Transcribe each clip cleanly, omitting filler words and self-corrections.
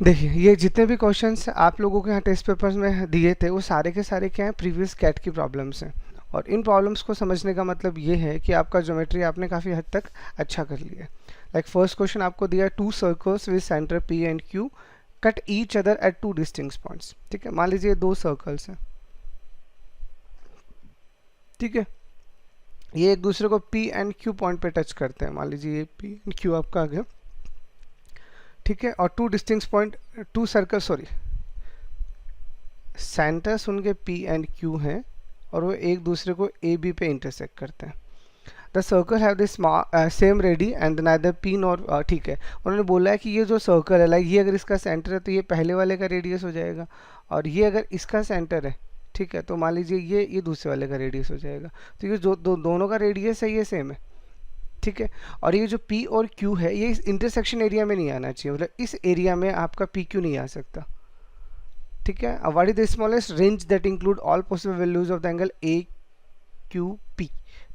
देखिए ये जितने भी क्वेश्चंस आप लोगों के यहाँ टेस्ट पेपर्स में दिए थे वो सारे के सारे क्या हैं, प्रीवियस कैट की प्रॉब्लम्स हैं। और इन प्रॉब्लम्स को समझने का मतलब ये है कि आपका ज्योमेट्री आपने काफ़ी हद तक अच्छा कर लिया है। लाइक फर्स्ट क्वेश्चन आपको दिया to circles with centre P and Q cut each other at two distinct points. ठीक है, मान लीजिए दो सर्कल्स हैं। ठीक है, ये एक दूसरे को पी एंड क्यू पॉइंट पे टच करते हैं। मान लीजिए ये पी एंड क्यू आपका आ गया। ठीक है, और two distinct point, two circle, sorry, centres उनके पी एंड क्यू हैं और वो एक दूसरे को ए बी पे इंटरसेक्ट करते हैं। The circle have this same ready and neither P nor, ठीक है, उन्होंने बोला है कि ये जो सर्कल है, लाइक ये अगर इसका सेंटर है तो ये पहले वाले का रेडियस हो जाएगा, और ये अगर इसका सेंटर है, ठीक है, तो मान लीजिए ये दूसरे वाले का रेडियस हो जाएगा। तो ये जो दोनों का रेडियस है ये सेम है। ठीक है, और ये जो P और Q है ये इस इंटरसेक्शन एरिया में नहीं आना चाहिए, मतलब इस एरिया में आपका PQ नहीं आ सकता। ठीक है, what is the smallest range that include all possible values of the angle AQP।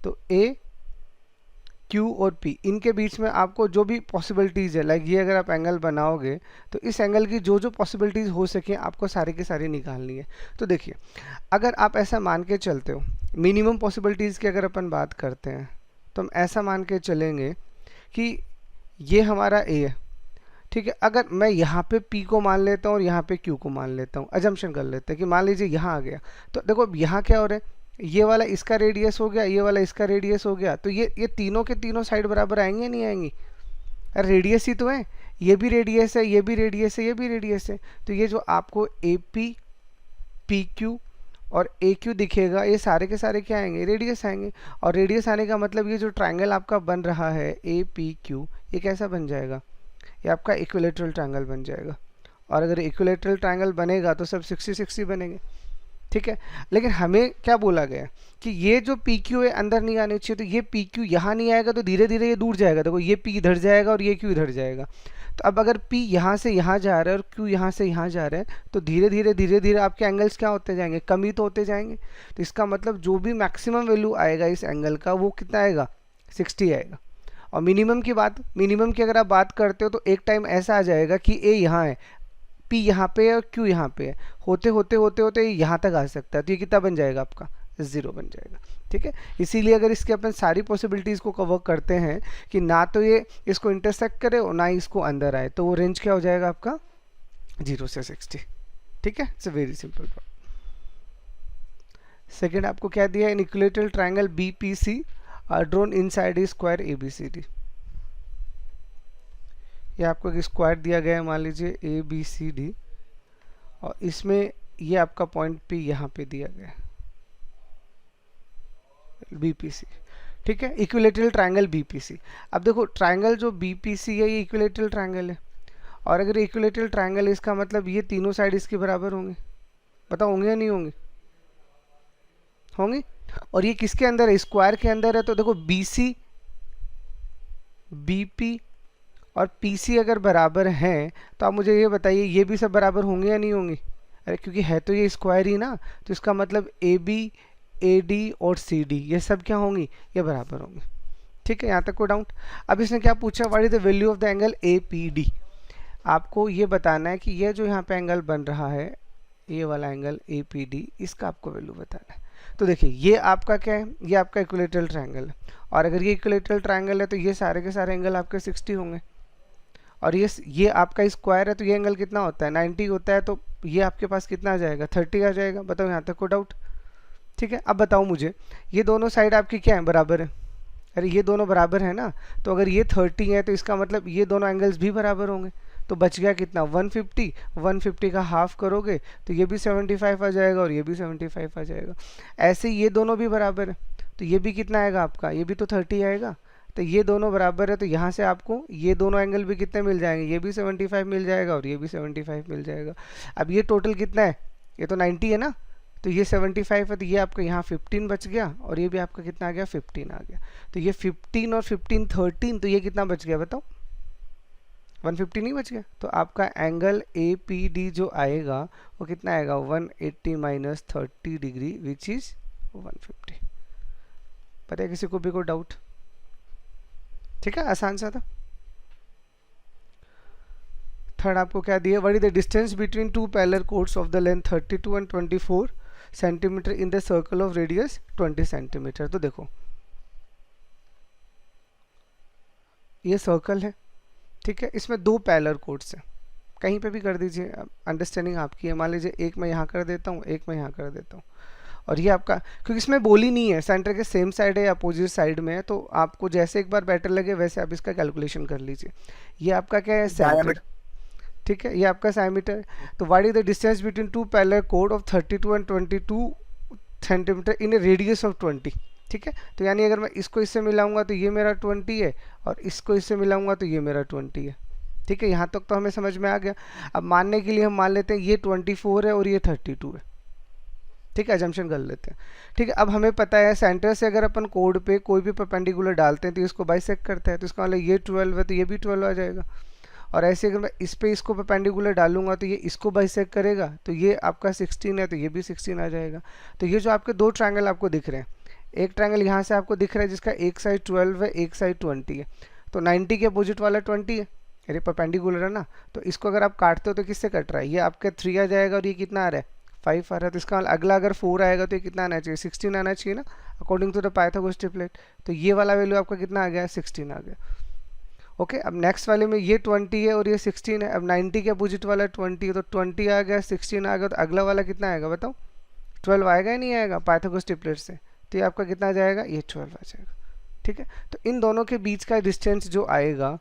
तो AQ और P इनके बीच में आपको जो भी पॉसिबिलिटीज़ है, लाइक ये अगर आप एंगल बनाओगे तो इस एंगल की जो जो पॉसिबिलिटीज़ हो सके आपको सारी की सारी निकालनी है। तो देखिए, अगर आप ऐसा मान के चलते हो, मिनिमम पॉसिबिलिटीज़ की अगर अपन बात करते हैं तो हम ऐसा मान के चलेंगे कि ये हमारा A है। ठीक है, अगर मैं यहाँ पे P को मान लेता हूँ और यहाँ पे Q को मान लेता हूँ, अजम्पशन कर लेते हैं कि मान लीजिए यहाँ आ गया, तो देखो अब यहाँ क्या हो रहा है, ये वाला इसका रेडियस हो गया, ये वाला इसका रेडियस हो गया, तो ये तीनों के तीनों साइड बराबर आएंगे या नहीं आएंगी? अरे रेडियस ही तो है, ये भी रेडियस है, ये भी रेडियस है, ये भी रेडियस है, तो ये जो आपको AP, PQ और AQ दिखेगा ये सारे के सारे क्या आएंगे, रेडियस आएंगे। और रेडियस आने का मतलब ये जो ट्रायंगल आपका बन रहा है APQ, ये कैसा बन जाएगा, ये आपका इक्विलेटरल ट्रायंगल बन जाएगा। और अगर इक्विलेटरल ट्रायंगल बनेगा तो सब 60-60 बनेंगे। ठीक है, लेकिन हमें क्या बोला गया कि ये जो PQ है अंदर नहीं आने चाहिए, तो ये PQ यहाँ नहीं आएगा तो धीरे धीरे ये दूर जाएगा। देखो ये P इधर जाएगा और ये Q इधर जाएगा, तो अब अगर P यहाँ से यहाँ जा रहा है और Q यहाँ से यहाँ जा रहा है तो धीरे धीरे आपके एंगल्स क्या होते जाएंगे, कम ही तो होते जाएंगे। तो इसका मतलब जो भी मैक्सिमम वैल्यू आएगा इस एंगल का वो कितना आएगा, 60 आएगा। और मिनिमम की अगर आप बात करते हो तो एक टाइम ऐसा आ जाएगा कि A यहाँ है, P यहाँ पे है और Q यहाँ पे है, होते होते होते होते यहाँ तक आ सकता है, तो ये कितना बन जाएगा आपका, 0 बन जाएगा। ठीक है, इसीलिए अगर इसके अपन सारी पॉसिबिलिटीज़ को कवर करते हैं कि ना तो ये इसको इंटरसेक्ट करे और ना ही इसको अंदर आए, तो वो रेंज क्या हो जाएगा आपका, 0 से 60। ठीक है, it's a very simple problem. Second आपको क्या दिया, in equilateral triangle BPC are drawn inside a square ABCD। ये आपको एक स्क्वायर दिया गया है, मान लीजिए ABCD, और इसमें ये आपका पॉइंट P यहाँ पे दिया गया है, BPC। ठीक है, इक्विलेटरल ट्रायंगल BPC। अब देखो ट्रायंगल जो BPC है ये इक्विलेटरल ट्रायंगल है, और अगर इक्विलेटरल ट्रायंगल है इसका मतलब ये तीनों साइड इसके बराबर होंगे। बताओ होंगे या नहीं होंगे, होंगे। और ये किसके अंदर है, स्क्वायर के अंदर है, तो देखो BC, BP और PC अगर बराबर हैं तो आप मुझे ये बताइए ये भी सब बराबर होंगे या नहीं होंगे। अरे क्योंकि है तो ये स्क्वायर ही ना, तो इसका मतलब AB, AD और CD ये सब क्या होंगी, ये बराबर होंगे। ठीक है, यहाँ तक कोई डाउट। अब इसने क्या पूछा, what is the value of the angle APD। आपको ये बताना है कि ये जो यहाँ पे एंगल बन रहा है, ये वाला एंगल APD, इसका आपको वैल्यू बताना है। तो देखिए ये आपका क्या है, ये आपका इक्विलेटरल ट्रायंगल है, और अगर ये इक्विलेटरल ट्रायंगल है तो ये सारे के सारे एंगल आपके 60 होंगे। और ये आपका स्क्वायर है तो ये एंगल कितना होता है, 90 होता है, तो ये आपके पास कितना आ जाएगा, 30 आ जाएगा। बताओ यहाँ तक कोई डाउट। ठीक है, अब बताओ मुझे, ये दोनों साइड आपकी क्या है, बराबर है। अरे ये दोनों बराबर है ना, तो अगर ये 30 है तो इसका मतलब ये दोनों एंगल्स भी बराबर होंगे। तो बच गया कितना, 150, 150 का हाफ करोगे तो ये भी 75 आ जाएगा और ये भी 75 आ जाएगा। ऐसे ये दोनों भी बराबर है तो ये भी कितना आएगा आपका, ये भी तो 30 आएगा। तो ये दोनों बराबर है तो यहाँ से आपको ये दोनों एंगल भी कितने मिल जाएंगे, ये भी 75 मिल जाएगा और ये भी 75 मिल जाएगा। अब ये टोटल कितना है, ये तो 90 है ना, तो ये 75 है तो ये आपका यहाँ 15 बच गया और ये भी आपका कितना आ गया, 15 आ गया। तो ये 15 और 15 13, तो ये कितना बच गया बताओ, 150 नहीं बच गया। तो आपका एंगल APD जो आएगा वो कितना आएगा, 180 माइनस 30 डिग्री विच इज 150। पता है किसी को भी कोई डाउट। ठीक है, आसान सा था। थर्ड आपको क्या दिया, what is the distance between two parallel codes of the length 32 and 24 centimetre in the circle of radius 20 centimetre. तो देखो ये सर्कल है, ठीक है, इसमें दो पैरेलल कोड्स हैं, कहीं पे भी कर दीजिए, अंडरस्टैंडिंग आपकी है। मान लीजिए एक मैं यहाँ कर देता हूँ, एक मैं यहाँ कर देता हूँ, और ये आपका, क्योंकि इसमें बोली नहीं है सेंटर के सेम साइड है या अपोजिट साइड में है, तो आपको जैसे एक बार बेटर लगे वैसे आप इसका कैलकुलेशन कर लीजिए। ये आपका क्या है, सेंटर, ठीक है, ये आपका डायमीटर। तो what is the distance between two parallel code of 32 and 22 centimetre in A radius of 20, ठीक है। तो यानी अगर मैं इसको इससे मिलाऊंगा तो ये मेरा 20 है, और इसको इससे मिलाऊंगा तो ये मेरा 20 है, ठीक है। यहाँ तक तो हमें समझ में आ गया। अब मानने के लिए हम मान लेते हैं ये 24 है और ये 32 है, ठीक है, अजम्पशन कर लेते हैं, ठीक है। अब हमें पता है सेंटर से अगर अपन कोड पे कोई भी परपेंडिकुलर डालते हैं तो इसको बाइसेक्ट करता है, तो इसका मतलब ये 12 है तो ये भी 12 आ जाएगा। और ऐसे अगर मैं इस पे इसको परपेंडिकुलर डालूंगा तो ये इसको बाइसेक्ट करेगा, तो ये आपका 16 है तो ये भी 16 आ जाएगा। तो ये जो आपके दो ट्रायंगल आपको दिख रहे हैं, एक ट्रायंगल यहाँ से आपको दिख रहा है जिसका एक साइड 12 है, एक साइड 20 है, तो 90 के अपोजिट वाला 20 है, अरे परपेंडिकुलर है ना। तो इसको अगर आप काटते हो तो किससे कट रहा है, ये आपका 3 आ जाएगा और ये कितना आ रहा है, 5 आ रहा है। तो इसका अगला अगर 4 आएगा तो ये कितना आना चाहिए, 16 आना चाहिए ना, according to the Pythagoras triplet. तो ये वाला वैल्यू आपका कितना आ गया, 16 आ गया। ओके, अब नेक्स्ट वाले में ये 20 है और ये 16 है, अब 90 के अपोजिट वाला 20 है, तो 20 आ गया, 16 आ गया, तो अगला वाला कितना आएगा बताओ, 12 आएगा या नहीं आएगा पाइथागोरस ट्रिपलेट से। तो ये आपका कितना आ जाएगा, ये 12 आ जाएगा, ठीक है। तो इन दोनों के बीच का डिस्टेंस जो आएगा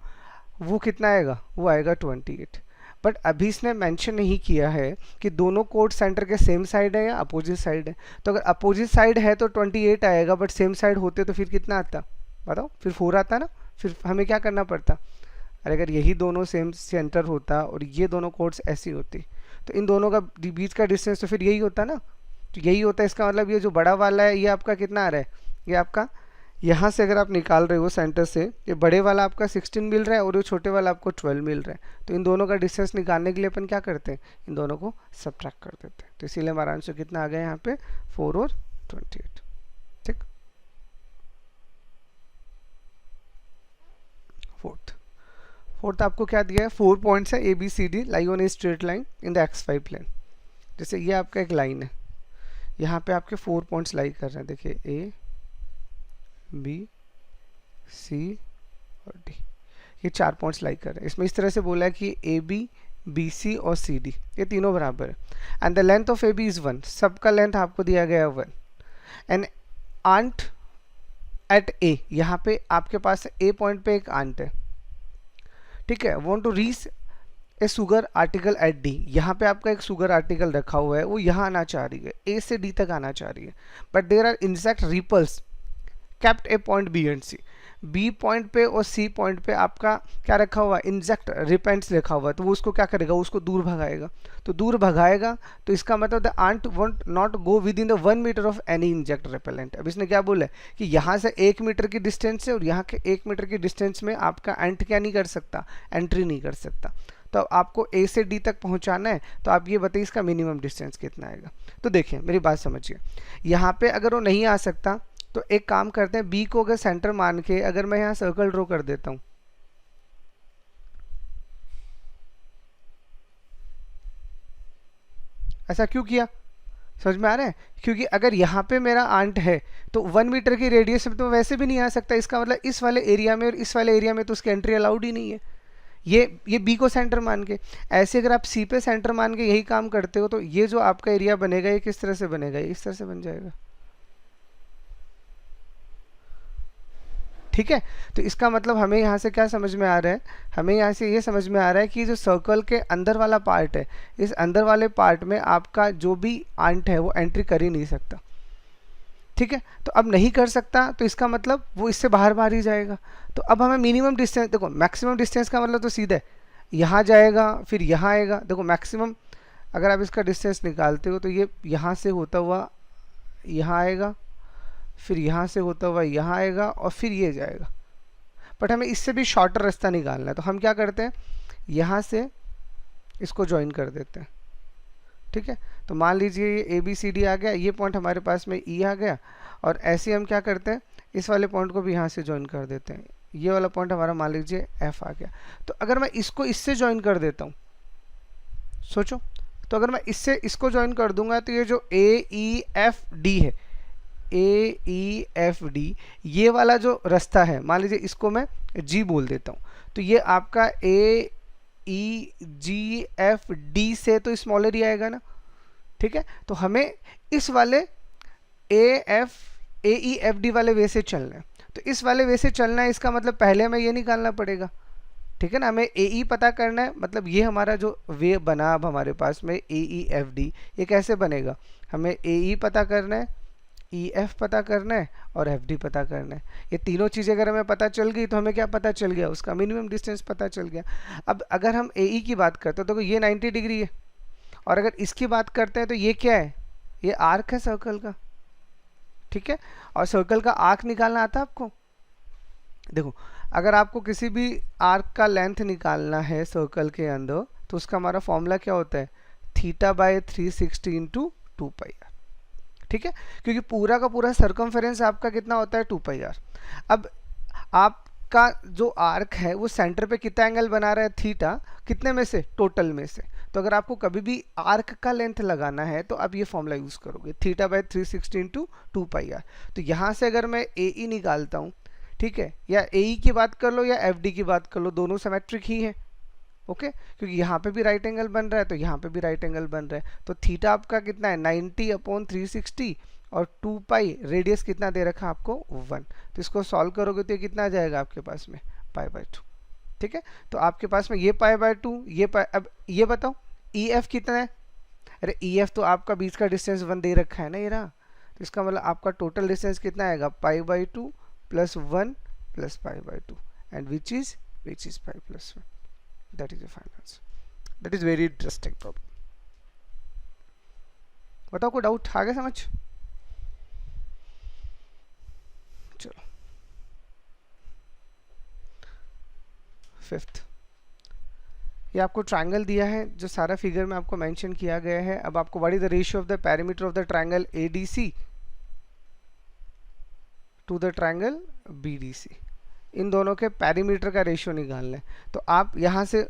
वो कितना आएगा, वो आएगा 28। बट अभी इसने मेंशन नहीं किया है कि दोनों कोड सेंटर के सेम साइड है या अपोजिट साइड है। तो अगर अपोजिट साइड है तो 28 आएगा, बट सेम साइड होते तो फिर कितना आता बताओ, फिर 4 आता ना। फिर हमें क्या करना पड़ता, अरे अगर यही दोनों सेम सेंटर होता और ये दोनों कोड्स ऐसी होती तो इन दोनों का बीच का डिस्टेंस तो फिर यही होता ना। तो यही होता है, इसका मतलब ये जो बड़ा वाला है ये आपका कितना आ रहा है, ये आपका यहाँ से अगर आप निकाल रहे हो सेंटर से, ये बड़े वाला आपका 16 मिल रहा है और ये छोटे वाला आपको 12 मिल रहा है। तो इन दोनों का डिस्टेंस निकालने के लिए अपन क्या करते हैं, इन दोनों को सब्ट्रैक्ट कर देते हैं। तो इसीलिए हमारा आंसर कितना आ गया यहाँ पे, 4 और 28, ठीक। फोर्थ आपको क्या दिया है, 4 पॉइंट्स है ABCD lie on a straight line in the XY plane. जैसे ये आपका एक लाइन है, यहाँ पे आपके 4 पॉइंट्स लाई कर रहे हैं, देखिए A B C और D, ये 4 पॉइंट्स लाई कर रहे हैं। इसमें इस तरह से बोला है कि AB BC और CD ये तीनों बराबर है, and the length of AB is 1, सबका लेंथ आपको दिया गया है 1, एंड आंट एट A, यहाँ पे आपके पास A पॉइंट पे एक आंट है, ठीक है। Want to reach a sugar article at D, यहाँ पे आपका एक शुगर आर्टिकल रखा हुआ है, वो यहाँ आना चाह रही है, A से D तक आना चाह रही है, but there are insect repels kept a point B and C, B point पे और C पॉइंट पे आपका क्या रखा हुआ है, इंजेक्ट रिपेंट्स रखा हुआ है, तो वो उसको क्या करेगा, उसको दूर भगाएगा। तो दूर भगाएगा तो इसका मतलब the ant want not go within the 1 metre of any insect repellent. अब इसने क्या बोला है कि यहाँ से 1 मीटर की डिस्टेंस है और यहाँ के 1 मीटर की डिस्टेंस में आपका एंट क्या नहीं कर सकता, एंट्री नहीं कर सकता। तो आपको A से D तक पहुँचाना है, तो आप ये बताइए इसका मिनिमम डिस्टेंस कितना आएगा। तो देखिए मेरी बात समझिए, यहाँ पे अगर वो नहीं आ सकता तो एक काम करते हैं, बी को अगर सेंटर मान के अगर मैं यहाँ सर्कल ड्रॉ कर देता हूँ, ऐसा क्यों किया समझ में आ रहा है, क्योंकि अगर यहाँ पे मेरा आंट है तो 1 मीटर की रेडियस में तो वैसे भी नहीं आ सकता, इसका मतलब इस वाले एरिया में और इस वाले एरिया में तो उसकी एंट्री अलाउड ही नहीं है। ये बी को सेंटर मान के, ऐसे अगर आप सी पे सेंटर मान के यही काम करते हो तो ये जो आपका एरिया बनेगा ये किस तरह से बनेगा, ये इस तरह से बन जाएगा, ठीक है। तो इसका मतलब हमें यहाँ से क्या समझ में आ रहा है, हमें यहाँ से ये समझ में आ रहा है कि जो सर्कल के अंदर वाला पार्ट है, इस अंदर वाले पार्ट में आपका जो भी आंट है वो एंट्री कर ही नहीं सकता, ठीक है। तो अब नहीं कर सकता तो इसका मतलब वो इससे बाहर बाहर ही जाएगा। तो अब हमें मिनिमम डिस्टेंस, देखो मैक्सिमम डिस्टेंस का मतलब तो सीधा है यहाँ जाएगा फिर यहाँ आएगा। देखो मैक्सिमम अगर आप इसका डिस्टेंस निकालते हो तो ये यहाँ से होता हुआ यहाँ आएगा, फिर यहाँ से होता हुआ यहाँ आएगा और फिर ये जाएगा। बट हमें इससे भी शॉर्टर रास्ता निकालना है, तो हम क्या करते हैं, यहाँ से इसको ज्वाइन कर देते हैं, ठीक है। तो मान लीजिए ये ABCD आ गया, ये पॉइंट हमारे पास में E आ गया, और ऐसे हम क्या करते हैं, इस वाले पॉइंट को भी यहाँ से ज्वाइन कर देते हैं, ये वाला पॉइंट हमारा मान लीजिए F आ गया। तो अगर मैं इसको इससे ज्वाइन कर देता हूँ सोचो, तो अगर मैं इससे इसको ज्वाइन कर दूंगा तो ये जो ए ई एफ डी है, ए ई एफ डी, ये वाला जो रास्ता है, मान लीजिए इसको मैं जी बोल देता हूँ, तो ये आपका ए ई जी एफ डी से तो स्मॉलर ही आएगा ना, ठीक है। तो हमें इस वाले ए ई एफ डी वाले वे से चलना है, तो इस वाले वे से चलना है, इसका मतलब पहले हमें ये निकालना पड़ेगा, ठीक है ना। हमें ए ई पता करना है, मतलब ये हमारा जो वे बना अब हमारे पास में ए ई एफ डी, ये कैसे बनेगा, हमें ए ई पता करना है, ई एफ पता करना है और एफ डी पता करना है। ये तीनों चीज़ें अगर हमें पता चल गई तो हमें क्या पता चल गया, उसका मिनिमम डिस्टेंस पता चल गया। अब अगर हम ए ई की बात करते हैं तो ये 90 डिग्री है, और अगर इसकी बात करते हैं तो ये क्या है, ये आर्क है सर्कल का, ठीक है। और सर्कल का आर्क निकालना आता है आपको, देखो अगर आपको किसी भी आर्क का लेंथ निकालना है सर्कल के अंदर, तो उसका हमारा फॉर्मूला क्या होता है, theta by 360 into 2 pi r, ठीक है, क्योंकि पूरा का पूरा सर्कमफेरेंस आपका कितना होता है 2 पाई आर। अब आपका जो आर्क है वो सेंटर पे कितना एंगल बना रहा है, थीटा, कितने में से, टोटल में से। तो अगर आपको कभी भी आर्क का लेंथ लगाना है तो आप ये फॉर्मूला यूज़ करोगे, theta by 360 into 2 pi r. तो यहाँ से अगर मैं ए ई निकालता हूँ, ठीक है, या ए ई की बात कर लो या एफ डी की बात कर लो, दोनों सिमेट्रिक ही है, ओके, क्योंकि यहाँ पे भी राइट एंगल बन रहा है तो यहाँ पे भी राइट एंगल बन रहा है। तो थीटा आपका कितना है 90/360 और 2 पाई, रेडियस कितना दे रखा है आपको 1। तो इसको सॉल्व करोगे तो ये कितना आ जाएगा आपके पास में π/2, ठीक है। तो आपके पास में ये π/2, ये पाई, अब ये बताओ ई एफ कितना है, अरे ई एफ तो आपका बीच का डिस्टेंस 1 दे रखा है ना, ये रहा। तो इसका मतलब आपका टोटल डिस्टेंस कितना आएगा π/2 + 1 + π/2 and which is π+1। That is the final answer. That is very interesting problem. बताओ कोई डाउट आ गया समझ, चलो 5th, ये आपको ट्रायंगल दिया है जो सारा फिगर में आपको मेंशन किया गया है। अब आपको what is the ratio of the perimeter of the triangle ADC to the triangle BDC, इन दोनों के पेरीमीटर का रेशियो निकालना है। तो आप यहाँ से,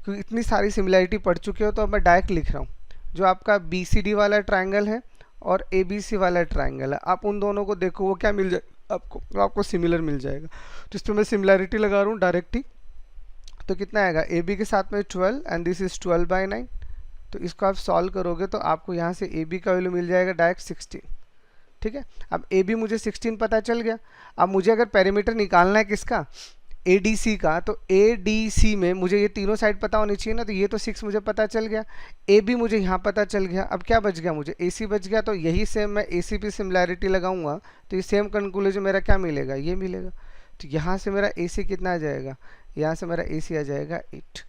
क्योंकि इतनी सारी सिमिलैरिटी पढ़ चुके हो, तो अब मैं डायरेक्ट लिख रहा हूँ, जो आपका BCD वाला ट्रायंगल है और ABC वाला ट्रायंगल है, आप उन दोनों को देखो, वो क्या मिल जाए आपको, वो आपको सिमिलर मिल जाएगा। तो इस पर मैं सिमिलैरिटी लगा रहा हूँ डायरेक्ट ही, तो कितना आएगा AB के साथ में 12 एंड दिस इज 12/9। तो इसको आप सॉल्व करोगे तो आपको यहाँ से AB का वैल्यू मिल जाएगा डायरेक्ट 16, ठीक है। अब AB मुझे 16 पता चल गया। अब मुझे अगर पेरीमीटर निकालना है किसका, ADC का, तो ADC में मुझे ये तीनों साइड पता होनी चाहिए ना, तो ये तो 6 मुझे पता चल गया, AB मुझे यहाँ पता चल गया। अब क्या बच गया, मुझे AC बच गया। तो यही सेम मैं AC पे सिमिलैरिटी लगाऊंगा तो ये सेम कंक्लूजन मेरा क्या मिलेगा, ये मिलेगा। तो यहाँ से मेरा AC कितना आ जाएगा, यहाँ से मेरा AC आ जाएगा 8,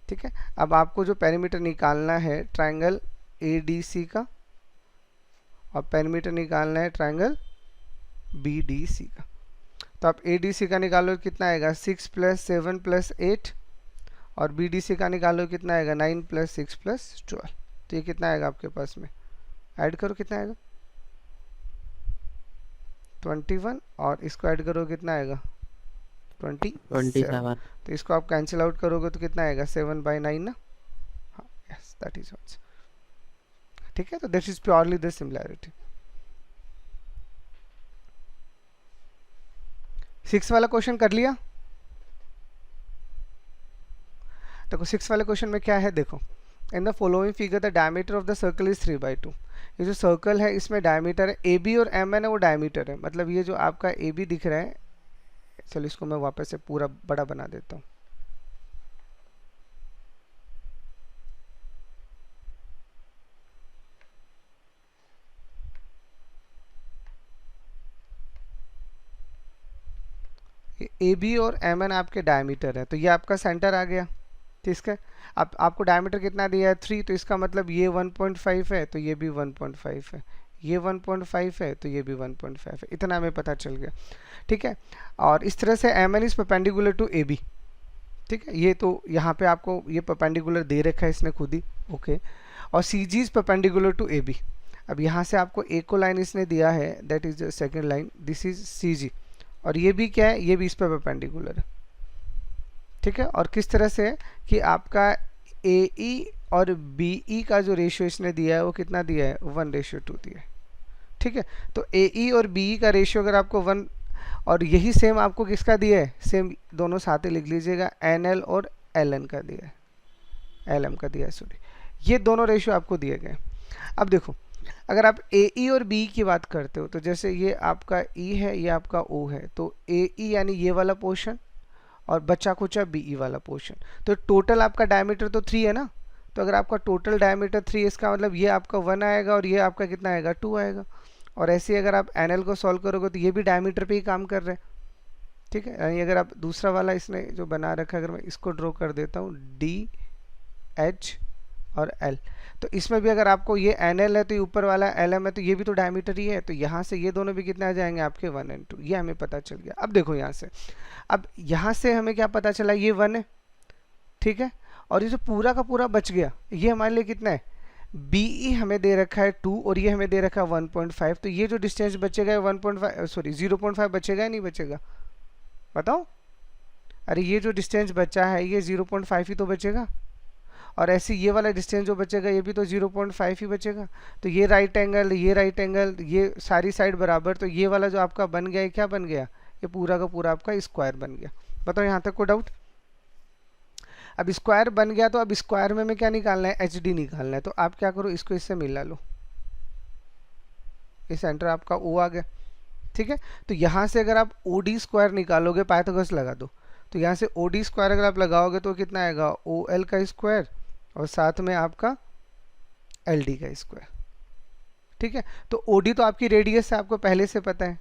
ठीक है। अब आपको जो पेरीमीटर निकालना है ट्रायंगल ADC का, और पेरीमीटर निकालना है ट्रायंगल BDC का। तो आप ADC का निकालो कितना आएगा 6 + 7 + 8, और BDC का निकालो कितना आएगा 9 + 6 + 12। तो ये कितना आएगा आपके पास में, ऐड करो कितना आएगा 21, और इसको ऐड करो कितना आएगा 27। तो इसको आप कैंसिल आउट करोगे तो कितना आएगा 7/9 ना, हाँ यस दैट इज आंसर, ठीक है। तो this is purely the similarity. 6 वाला क्वेश्चन कर लिया। देखो 6 वाले क्वेश्चन में क्या है, देखो in the following figure the diameter of the circle is 3/2। ये जो सर्कल है इसमें डायमीटर है AB और MN है, वो डायमीटर है, मतलब ये जो आपका AB दिख रहा है, चलो इसको मैं वापस से पूरा बड़ा बना देता हूँ। AB और MN आपके डायमीटर है, तो ये आपका सेंटर आ गया, ठीक है। अब आपको डायमीटर कितना दिया है 3, तो इसका मतलब ये 1.5 है, तो ये भी 1.5 है, ये 1.5 है, तो ये भी 1.5 है, इतना हमें पता चल गया, ठीक है। और इस तरह से MN is perpendicular to AB, ठीक है। ये तो यहाँ पे आपको ये परपेंडिकुलर दे रखा है इसने खुद ही, ओके। और CG is perpendicular to AB। अब यहाँ से आपको एक को लाइन इसने दिया है, that is second line, this is CG, और ये भी क्या है, ये भी इस पर परपेंडिकुलर है, ठीक है। और किस तरह से कि आपका AE और BE का जो रेशियो इसने दिया है वो कितना दिया है, 1:2 दिया है। ठीक है, तो AE और BE का रेशियो अगर आपको 1, और यही सेम आपको किसका दिया है, सेम दोनों साथ ही लिख लीजिएगा, NL और LN का दिया है, LM का दिया है, सॉरी, ये दोनों रेशियो आपको दिए गए। अब देखो, अगर आप AE और BE की बात करते हो तो जैसे ये आपका E है, ये आपका O है, तो AE यानी ये वाला पोर्शन और बचा कुचा BE वाला पोर्शन, तो टोटल आपका डायमीटर तो 3 है ना, तो अगर आपका टोटल डायमीटर 3, इसका मतलब ये आपका 1 आएगा और ये आपका कितना आएगा, 2 आएगा। और ऐसे ही अगर आप NL को सॉल्व करोगे तो ये भी डायमीटर पे ही काम कर रहे हैं। ठीक है, यानी अगर आप दूसरा वाला इसने जो बना रखा है, अगर मैं इसको ड्रॉ कर देता हूँ DH और L, तो इसमें भी अगर आपको ये NL है तो ये ऊपर वाला LM है, तो ये भी तो डायमीटर ही है, तो यहाँ से ये दोनों भी कितने आ जाएंगे आपके 1 और 2, ये हमें पता चल गया। अब देखो यहाँ से, अब यहाँ से हमें क्या पता चला, ये 1 है, ठीक है, और ये जो पूरा का पूरा बच गया ये हमारे लिए कितना है, BE हमें दे रखा है 2 और ये हमें दे रखा है 1.5, तो ये जो डिस्टेंस बचेगा 1.5 सॉरी 0.5 बचेगा या नहीं बचेगा, बताओ। अरे ये जो डिस्टेंस बचा है ये 0.5 ही तो बचेगा, और ऐसे ये वाला डिस्टेंस जो बचेगा ये भी तो 0.5 ही बचेगा। तो ये राइट एंगल, ये राइट एंगल, ये सारी साइड बराबर, तो ये वाला जो आपका बन गया, ये क्या बन गया, ये पूरा का पूरा आपका स्क्वायर बन गया। बताओ यहाँ तक कोई डाउट। अब स्क्वायर बन गया तो अब स्क्वायर में हमें क्या निकालना है, HD निकालना है, तो आप क्या करो, इसको इससे मिला लो, ये सेंटर आपका O आ गया। ठीक है, तो यहाँ से अगर आप OD स्क्वायर निकालोगे, पाइथागोरस लगा दो, तो यहाँ से OD स्क्वायर अगर आप लगाओगे तो कितना आएगा, OL का स्क्वायर और साथ में आपका LD का स्क्वायर। ठीक है, तो OD तो आपकी रेडियस है, आपको पहले से पता है,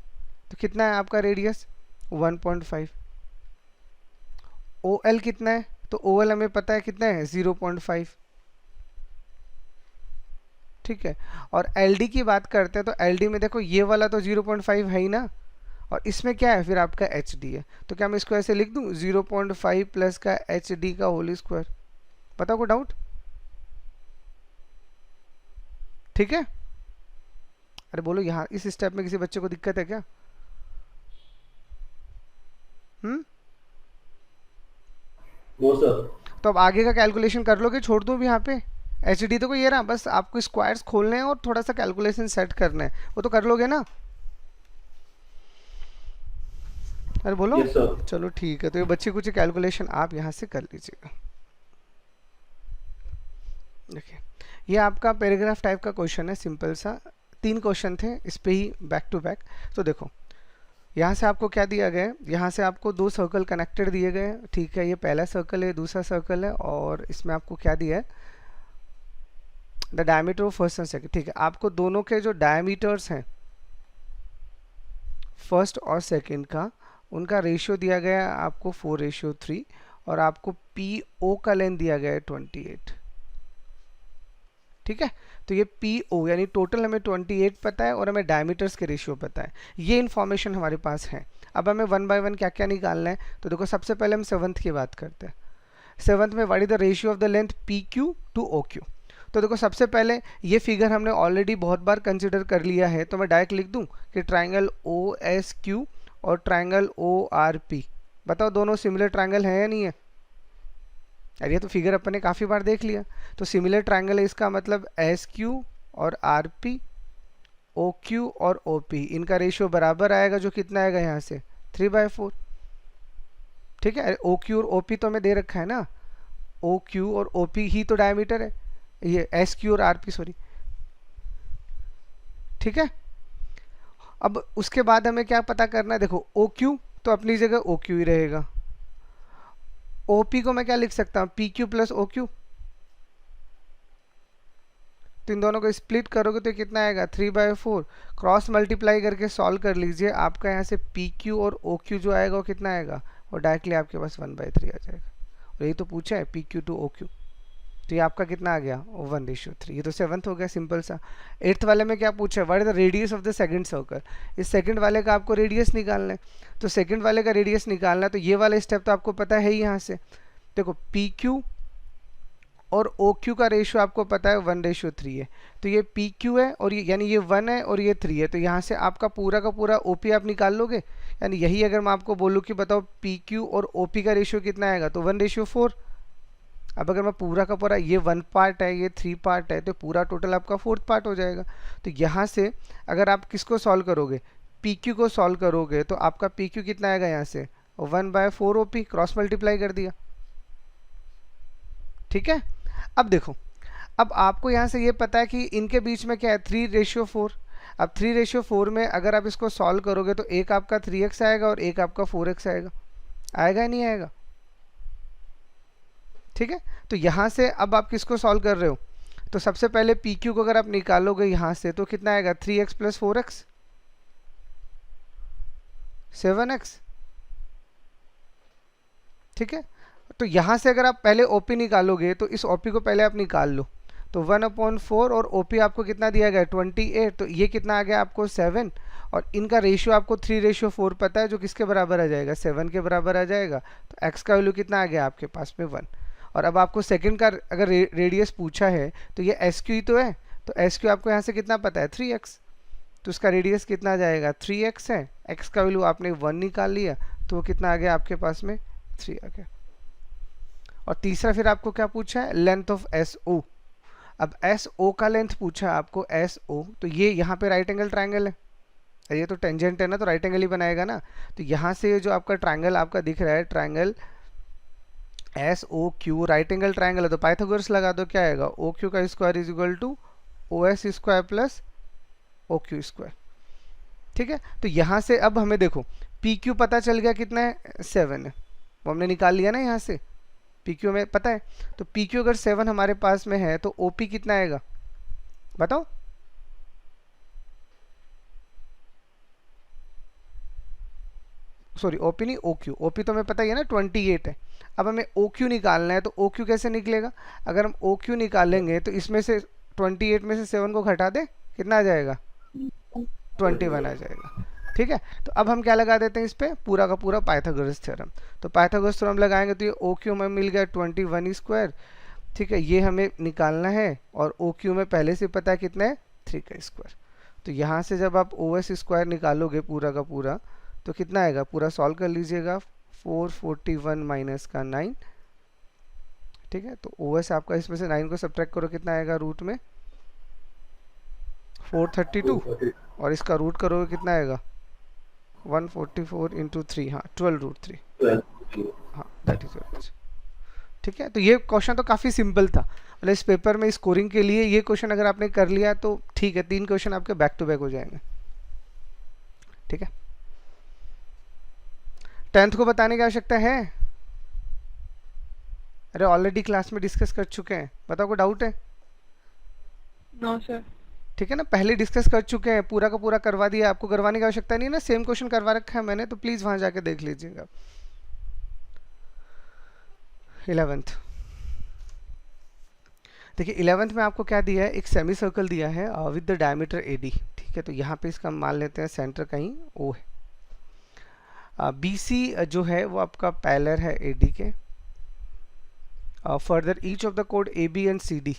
तो कितना है आपका रेडियस 1.5। OL कितना है, तो OL हमें पता है कितना है 0.5। ठीक है, और LD की बात करते हैं तो LD में देखो ये वाला तो 0.5 है ही ना, और इसमें क्या है फिर आपका HD है, तो क्या मैं इसको ऐसे लिख दूं 0.5 प्लस का HD का होल स्क्वायर। बताओ कोई डाउट। ठीक है, अरे बोलो यहाँ इस स्टेप में किसी बच्चे को दिक्कत है क्या। No sir. तो अब आगे का कैलकुलेशन कर लोगे, छोड़ दूं भी यहाँ पे, HD तो कोई ये रहा, बस आपको स्क्वायर्स खोलने हैं और थोड़ा सा कैलकुलेशन सेट करना है, वो तो कर लोगे ना। अरे बोलो। Yes sir. चलो ठीक है, तो ये बच्चे कुछ कैलकुलेशन आप यहाँ से कर लीजिएगा। देखिए, ये आपका पैराग्राफ टाइप का क्वेश्चन है, सिंपल सा, 3 क्वेश्चन थे इस पे ही बैक टू बैक। तो देखो यहाँ से आपको क्या दिया गया है, यहाँ से आपको 2 सर्कल कनेक्टेड दिए गए हैं। ठीक है, ये पहला सर्कल है, दूसरा सर्कल है, और इसमें आपको क्या दिया है, the diameter of first and second. ठीक है, आपको दोनों के जो डायमीटर्स हैं फर्स्ट और सेकंड का, उनका रेशियो दिया गया है आपको 4:3, और आपको PO का लेंथ दिया गया है 28। ठीक है, तो ये PO यानी टोटल हमें 28 पता है और हमें डायमीटर्स के रेशियो पता है, ये इन्फॉर्मेशन हमारे पास है। अब हमें 1 बाय 1 क्या क्या निकालना है, तो देखो सबसे पहले हम 7th की बात करते हैं। 7th में what is the ratio of the length PQ to OQ। तो देखो सबसे पहले ये फिगर हमने ऑलरेडी बहुत बार कंसिडर कर लिया है, तो मैं डायरेक्ट लिख दूं कि ट्राइंगल OSQ और ट्राइंगल ORP। बताओ दोनों सिमिलर ट्राइंगल है या नहीं है। यार ये तो फिगर अपन ने काफ़ी बार देख लिया, तो सिमिलर ट्राइंगल है, इसका मतलब SQ और RP, OQ और OP, इनका रेशियो बराबर आएगा, जो कितना आएगा यहाँ से 3/4। ठीक है, OQ और OP तो हमें दे रखा है ना, OQ और OP ही तो डायमीटर है, ये SQ और RP सॉरी। ठीक है, अब उसके बाद हमें क्या पता करना है, देखो OQ तो अपनी जगह OQ ही रहेगा, OP को मैं क्या लिख सकता हूँ, PQ प्लस OQ, तो इन दोनों को स्प्लिट करोगे तो कितना आएगा 3/4, क्रॉस मल्टीप्लाई करके सॉल्व कर लीजिए, आपका यहाँ से PQ और OQ जो आएगा वो कितना आएगा, वो डायरेक्टली आपके पास 1/3 आ जाएगा। और यही तो पूछा है PQ टू OQ, तो ये आपका कितना आ गया 1:3। ये तो 7th हो गया, सिंपल सा। 8th वाले में क्या पूछा है, what is the radius of the second circle. इस सेकंड वाले का आपको रेडियस निकालना है, तो सेकंड वाले का रेडियस निकालना है, तो ये वाला स्टेप तो आपको पता है ही। यहाँ से देखो PQ और OQ का रेशियो आपको पता है 1:3 है, तो ये PQ है और ये यानी ये 1 है और ये 3 है, तो यहाँ से आपका पूरा का पूरा OP आप निकाल लोगे। यानी यही अगर मैं आपको बोलूँ कि बताओ PQ और OP का रेशियो कितना आएगा, तो 1:4। अब अगर मैं पूरा का पूरा, ये 1 पार्ट है, ये 3 पार्ट है, तो पूरा टोटल आपका 4th पार्ट हो जाएगा। तो यहाँ से अगर आप किसको सॉल्व करोगे, पी क्यू को सॉल्व करोगे, तो आपका पी क्यू कितना आएगा यहाँ से 1/4 OP, क्रॉस मल्टीप्लाई कर दिया। ठीक है, अब देखो, अब आपको यहाँ से ये पता है कि इनके बीच में क्या है 3:4। अब 3:4 में अगर आप इसको सॉल्व करोगे तो एक आपका 3x आएगा और एक आपका 4x आएगा। आएगा या नहीं आएगा? ठीक है, तो यहाँ से अब आप किसको सॉल्व कर रहे हो, तो सबसे पहले पी क्यू को अगर आप निकालोगे यहाँ से तो कितना आएगा 3x + 4x 7x। ठीक है, तो यहाँ से अगर आप पहले OP निकालोगे तो इस OP को पहले आप निकाल लो, तो 1/4 और OP आपको कितना दिया गया 28, तो ये कितना आ गया आपको 7, और इनका रेशियो आपको 3:4 पता है, जो किसके बराबर आ जाएगा 7 के बराबर आ जाएगा। तो x का वैल्यू कितना आ गया आपके पास में 1। और अब आपको सेकंड का अगर रेडियस पूछा है तो ये SQ ही तो है, तो SQ आपको यहाँ से कितना पता है 3x, तो उसका रेडियस कितना आ जाएगा 3x है, x का वैल्यू आपने 1 निकाल लिया, तो वो कितना आ गया आपके पास में 3 आ गया। और तीसरा फिर आपको क्या पूछा है, लेंथ ऑफ SO। अब SO का लेंथ पूछा आपको SO, तो ये यहाँ पे राइट एंगल ट्रायंगल है, ये तो टेंजेंट है ना, तो राइट एंगल ही बनाएगा ना। तो यहाँ से जो आपका ट्रायंगल आपका दिख रहा है, triangle SOQ right angle triangle है, तो पाइथागोरस लगा दो, क्या आएगा OQ का square is equal to OS square plus OQ square. ठीक है, तो यहाँ से अब हमें देखो PQ पता चल गया कितना है 7 है, वो हमने निकाल लिया ना यहाँ से, PQ में पता है, तो PQ अगर 7 हमारे पास में है तो OP कितना आएगा बताओ। सॉरी OP नहीं, OQ तो हमें पता ही है ना 28 है। अब हमें OQ निकालना है, तो OQ कैसे निकलेगा, अगर हम OQ निकालेंगे तो इसमें से 28 में से 7 को घटा दे, कितना आ जाएगा 21 आ जाएगा। ठीक है, तो अब हम क्या लगा देते हैं इस पे, पूरा का पूरा पाइथागोरस थ्योरम। तो पाइथागोरस थ्योरम लगाएंगे तो ये OQ में मिल गया 21 स्क्वायर। ठीक है, ये हमें निकालना है, और OQ में पहले से पता है कितना है 3 का स्क्वायर। तो यहाँ से जब आप OS स्क्वायर निकालोगे पूरा का पूरा, तो कितना आएगा, पूरा सॉल्व कर लीजिएगा, 441 माइनस का 9। ठीक है, तो OS आपका इसमें से 9 को सब्ट्रैक्ट करो, कितना आएगा रूट में 432, और इसका रूट करोगे कितना आएगा 144 इंटू 3, हाँ 12√3, हाँ दैट इज योर आंसर। ठीक है, तो ये क्वेश्चन तो काफ़ी सिंपल था, मतलब इस पेपर में स्कोरिंग के लिए ये क्वेश्चन अगर आपने कर लिया तो ठीक है, 3 क्वेश्चन आपके बैक टू बैक हो जाएंगे। ठीक है, 10th को बताने की आवश्यकता है, अरे ऑलरेडी क्लास में डिस्कस कर चुके हैं, बताओ कोई डाउट है? No sir. ठीक है ना, पहले डिस्कस कर चुके हैं, पूरा का पूरा करवा दिया, आपको करवाने की आवश्यकता नहीं है ना, सेम क्वेश्चन करवा रखा है मैंने, तो प्लीज़ वहाँ जाके देख लीजिएगा। 11th देखिए, 11th में आपको क्या दिया है, एक सेमी सर्कल दिया है विद द डायमीटर AD। ठीक है, तो यहाँ पे इसका मान लेते हैं सेंटर कहीं O है। BC जो है वो आपका पैरेलल है AD के। Further each of the code AB and CD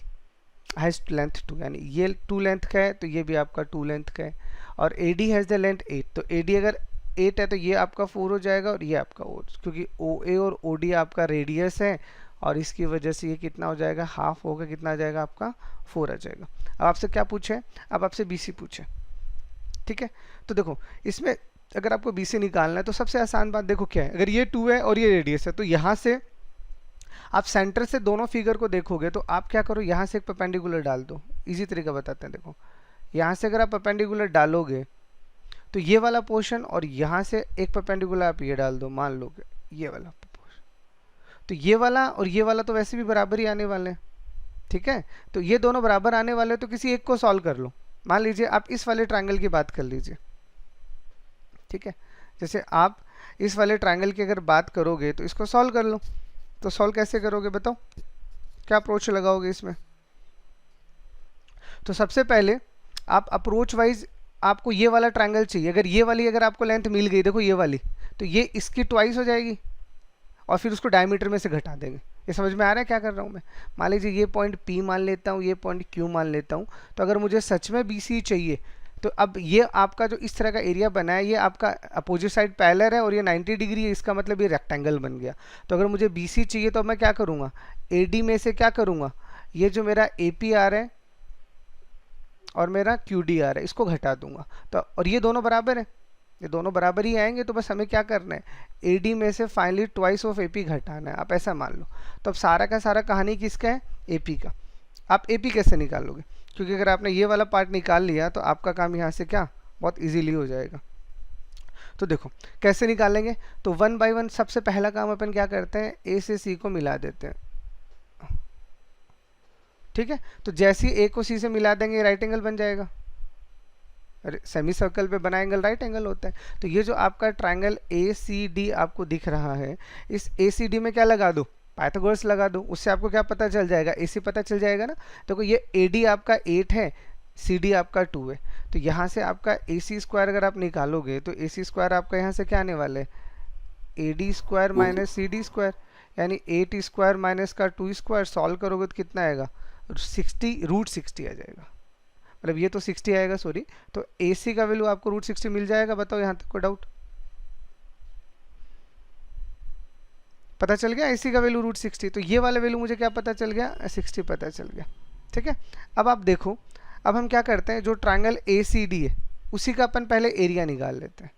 has length 2, यानी ये 2 लेंथ का है तो ये भी आपका 2 लेंथ का है, और AD हैज़ द लेंथ 8, तो AD अगर 8 है तो ये आपका 4 हो जाएगा और ये आपका 4, क्योंकि OA और OD आपका रेडियस है, और इसकी वजह से ये कितना हो जाएगा हाफ होगा, कितना आ जाएगा आपका 4 आ जाएगा। अब आपसे क्या पूछे, अब आपसे BC पूछे। ठीक है, तो देखो इसमें अगर आपको BC निकालना है तो सबसे आसान बात देखो क्या है, अगर ये 2 है और ये रेडियस है, तो यहाँ से आप सेंटर से दोनों फिगर को देखोगे तो आप क्या करो, यहाँ से एक परपेंडिकुलर डाल दो, इजी तरीका बताते हैं। देखो यहाँ से अगर आप परपेंडिकुलर डालोगे तो ये वाला पोर्शन, और यहाँ से एक परपेंडिकुलर आप ये डाल दो, मान लो ये वाला पोर्शन, तो ये वाला और ये वाला तो वैसे भी बराबर ही आने वाले हैं। ठीक है, तो ये दोनों बराबर आने वाले, तो किसी एक को सॉल्व कर लो। मान लीजिए आप इस वाले ट्रायंगल की बात कर लीजिए। ठीक है, जैसे आप इस वाले ट्रायंगल की अगर बात करोगे तो इसको सॉल्व कर लो, तो सॉल्व कैसे करोगे बताओ, क्या अप्रोच लगाओगे इसमें? तो सबसे पहले आप अप्रोच वाइज, आपको ये वाला ट्रायंगल चाहिए, अगर ये वाली अगर आपको लेंथ मिल गई, देखो ये वाली, तो ये इसकी ट्वाइस हो जाएगी, और फिर उसको डायमीटर में से घटा देंगे। ये समझ में आ रहा है क्या कर रहा हूँ मैं? मान लीजिए ये पॉइंट P मान लेता हूँ, ये पॉइंट Q मान लेता हूँ, तो अगर मुझे सच में BC चाहिए तो अब ये आपका जो इस तरह का एरिया बना है, ये आपका अपोजिट साइड पैरेलल है और ये 90 डिग्री है, इसका मतलब ये रेक्टेंगल बन गया। तो अगर मुझे BC चाहिए तो मैं क्या करूँगा, AD में से क्या करूँगा, ये जो मेरा APR है और मेरा QDR है, इसको घटा दूंगा। तो और ये दोनों बराबर है, ये दोनों बराबर ही आएंगे, तो बस हमें क्या करना है, AD में से फाइनली ट्वाइस ऑफ AP घटाना है, आप ऐसा मान लो। तो अब सारा का सारा कहानी किसका है, AP का। आप AP कैसे निकालोगे, क्योंकि अगर आपने ये वाला पार्ट निकाल लिया तो आपका काम यहाँ से क्या बहुत इजीली हो जाएगा। तो देखो कैसे निकालेंगे, तो 1 बाय 1 सबसे पहला काम अपन क्या करते हैं, A से C को मिला देते हैं, ठीक है। तो जैसे ही A को C से मिला देंगे राइट एंगल बन जाएगा, सेमी सर्कल पे बना एंगल राइट एंगल होता है। तो ये जो आपका ट्रायंगल ACD आपको दिख रहा है, इस ACD में क्या लगा दो, पाइथागोरस लगा दो, उससे आपको क्या पता चल जाएगा, AC पता चल जाएगा ना। देखो ये AD आपका 8 है, CD आपका 2 है, तो यहाँ से आपका AC स्क्वायर अगर आप निकालोगे तो AC स्क्वायर आपका यहाँ से क्या आने वाला है, AD square minus CD square, यानी 8 स्क्वायर माइनस का 2 स्क्वायर, सॉल्व करोगे तो कितना आएगा, 60 रूट 60 आ जाएगा, मतलब ये तो 60 आएगा सॉरी। तो AC का वैल्यू आपको रूट 60 मिल जाएगा। बताओ यहाँ तक कोई डाउट, पता चल गया AC का वैल्यू रूट 60। तो ये वाला वैल्यू मुझे क्या पता चल गया, 60 पता चल गया, ठीक है। अब आप देखो, अब हम क्या करते हैं, जो ट्रायंगल ACD है उसी का अपन पहले एरिया निकाल लेते हैं।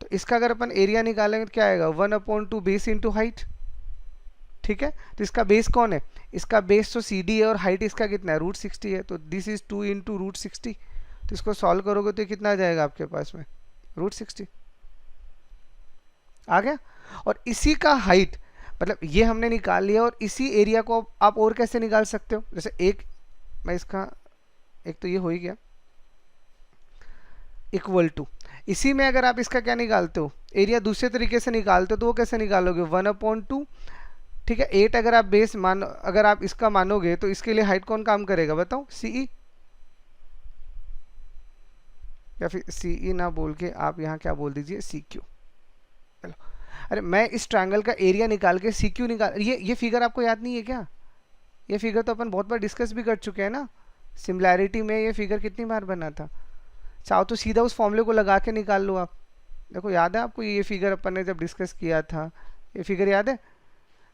तो इसका अगर अपन एरिया निकालेंगे तो क्या आएगा, 1/2 बेस इंटू हाइट, ठीक है। तो इसका बेस कौन है, इसका बेस तो CD है और हाइट इसका कितना है, रूट 60 है, तो दिस इज 2 इंटू रूट 60। तो इसको सॉल्व करोगे तो कितना आ जाएगा आपके पास में, रूट 60 आ गया। और इसी का हाइट, मतलब ये हमने निकाल लिया, और इसी एरिया को आप और कैसे निकाल सकते हो, जैसे एक मैं इसका, एक तो ये हो ही गया इक्वल टू, इसी में अगर आप इसका क्या निकालते हो, एरिया दूसरे तरीके से निकालते हो, तो वो कैसे निकालोगे, 1/2, ठीक है। 8 अगर आप बेस मान, अगर आप इसका मानोगे तो इसके लिए हाइट कौन काम करेगा बताओ, CE, या फिर CE ना बोल के आप यहाँ क्या बोल दीजिए, CQ। चलो, अरे मैं इस ट्रायंगल का एरिया निकाल के CQ निकाल, ये फिगर आपको याद नहीं है क्या, ये फिगर तो अपन बहुत बार डिस्कस भी कर चुके हैं ना, सिमिलैरिटी में ये फिगर कितनी बार बना था। चाहो तो सीधा उस फॉर्मूले को लगा के निकाल लो आप, देखो याद है आपको ये फिगर अपन ने जब डिस्कस किया था, ये फिगर याद है,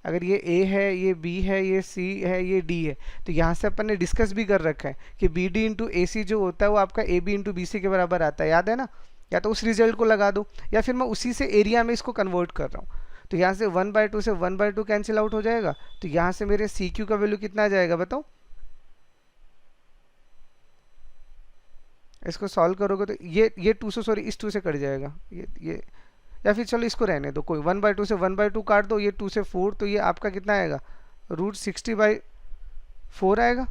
अगर ये A है, ये B है, ये C है, ये D है, तो यहाँ से अपन ने डिस्कस भी कर रखा है कि BD इंटू AC जो होता है वो आपका AB इंटू BC के बराबर आता है, याद है ना। या तो उस रिजल्ट को लगा दो, या फिर मैं उसी से एरिया में इसको कन्वर्ट कर रहा हूँ। तो यहाँ से 1/2 से 1/2 कैंसिल आउट हो जाएगा, तो यहाँ से मेरे CQ का वैल्यू कितना आ जाएगा बताओ, इसको सॉल्व करोगे तो ये 2 से, सॉरी इस 2 से कट जाएगा, ये या फिर चलो इसको रहने दो, कोई 1/2 से 1/2 काट दो, ये 2 से 4, तो ये आपका कितना आएगा, रूट 60/4 आएगा,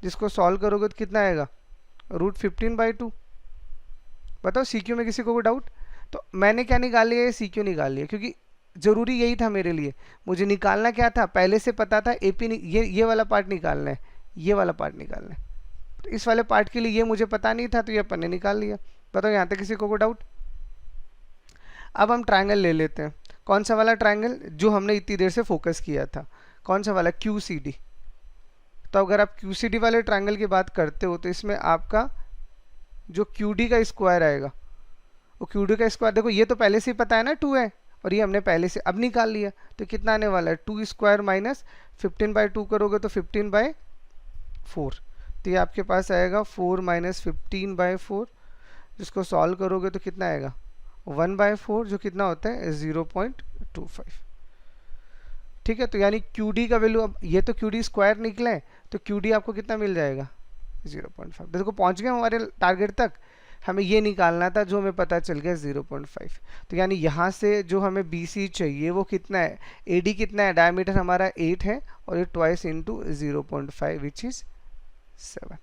जिसको सॉल्व करोगे तो कितना आएगा, रूट 15/2। बताओ CQ में किसी को कोई डाउट। तो मैंने क्या निकाल लिया, CQ निकाल लिया, क्योंकि ज़रूरी यही था मेरे लिए, मुझे निकालना क्या था, पहले से पता था AP ये वाला पार्ट निकालना है, ये वाला पार्ट निकालना है। तो इस वाले पार्ट के लिए ये मुझे पता नहीं था, तो ये अपन ने निकाल लिया। बताओ यहाँ तक किसी को कोई डाउट। अब हम ट्रायंगल ले लेते हैं, कौन सा वाला ट्रायंगल जो हमने इतनी देर से फोकस किया था, कौन सा वाला, QCD। तो अगर आप QCD वाले ट्रायंगल की बात करते हो तो इसमें आपका जो QD का स्क्वायर आएगा, वो QD का स्क्वायर देखो, ये तो पहले से ही पता है ना 2 है, और ये हमने पहले से अब निकाल लिया, तो कितना आने वाला है, 2 स्क्वायर माइनस 15/2 करोगे तो 15/4, तो ये आपके पास आएगा 4 माइनस 15/4, जिसको सॉल्व करोगे तो कितना आएगा, 1/4, जो कितना होता है 0.25, ठीक है। तो यानी QD का वैल्यू, अब ये तो QD स्क्वायर निकला है, तो QD आपको कितना मिल जाएगा, 0.5। देखो पहुंच गए हमारे टारगेट तक, हमें ये निकालना था जो हमें पता चल गया 0.5। तो यानी यहाँ से जो हमें BC चाहिए वो कितना है, AD कितना है, डायमीटर हमारा 8 है, और ये ट्वाइस इंटू 0.5 विच इज 7।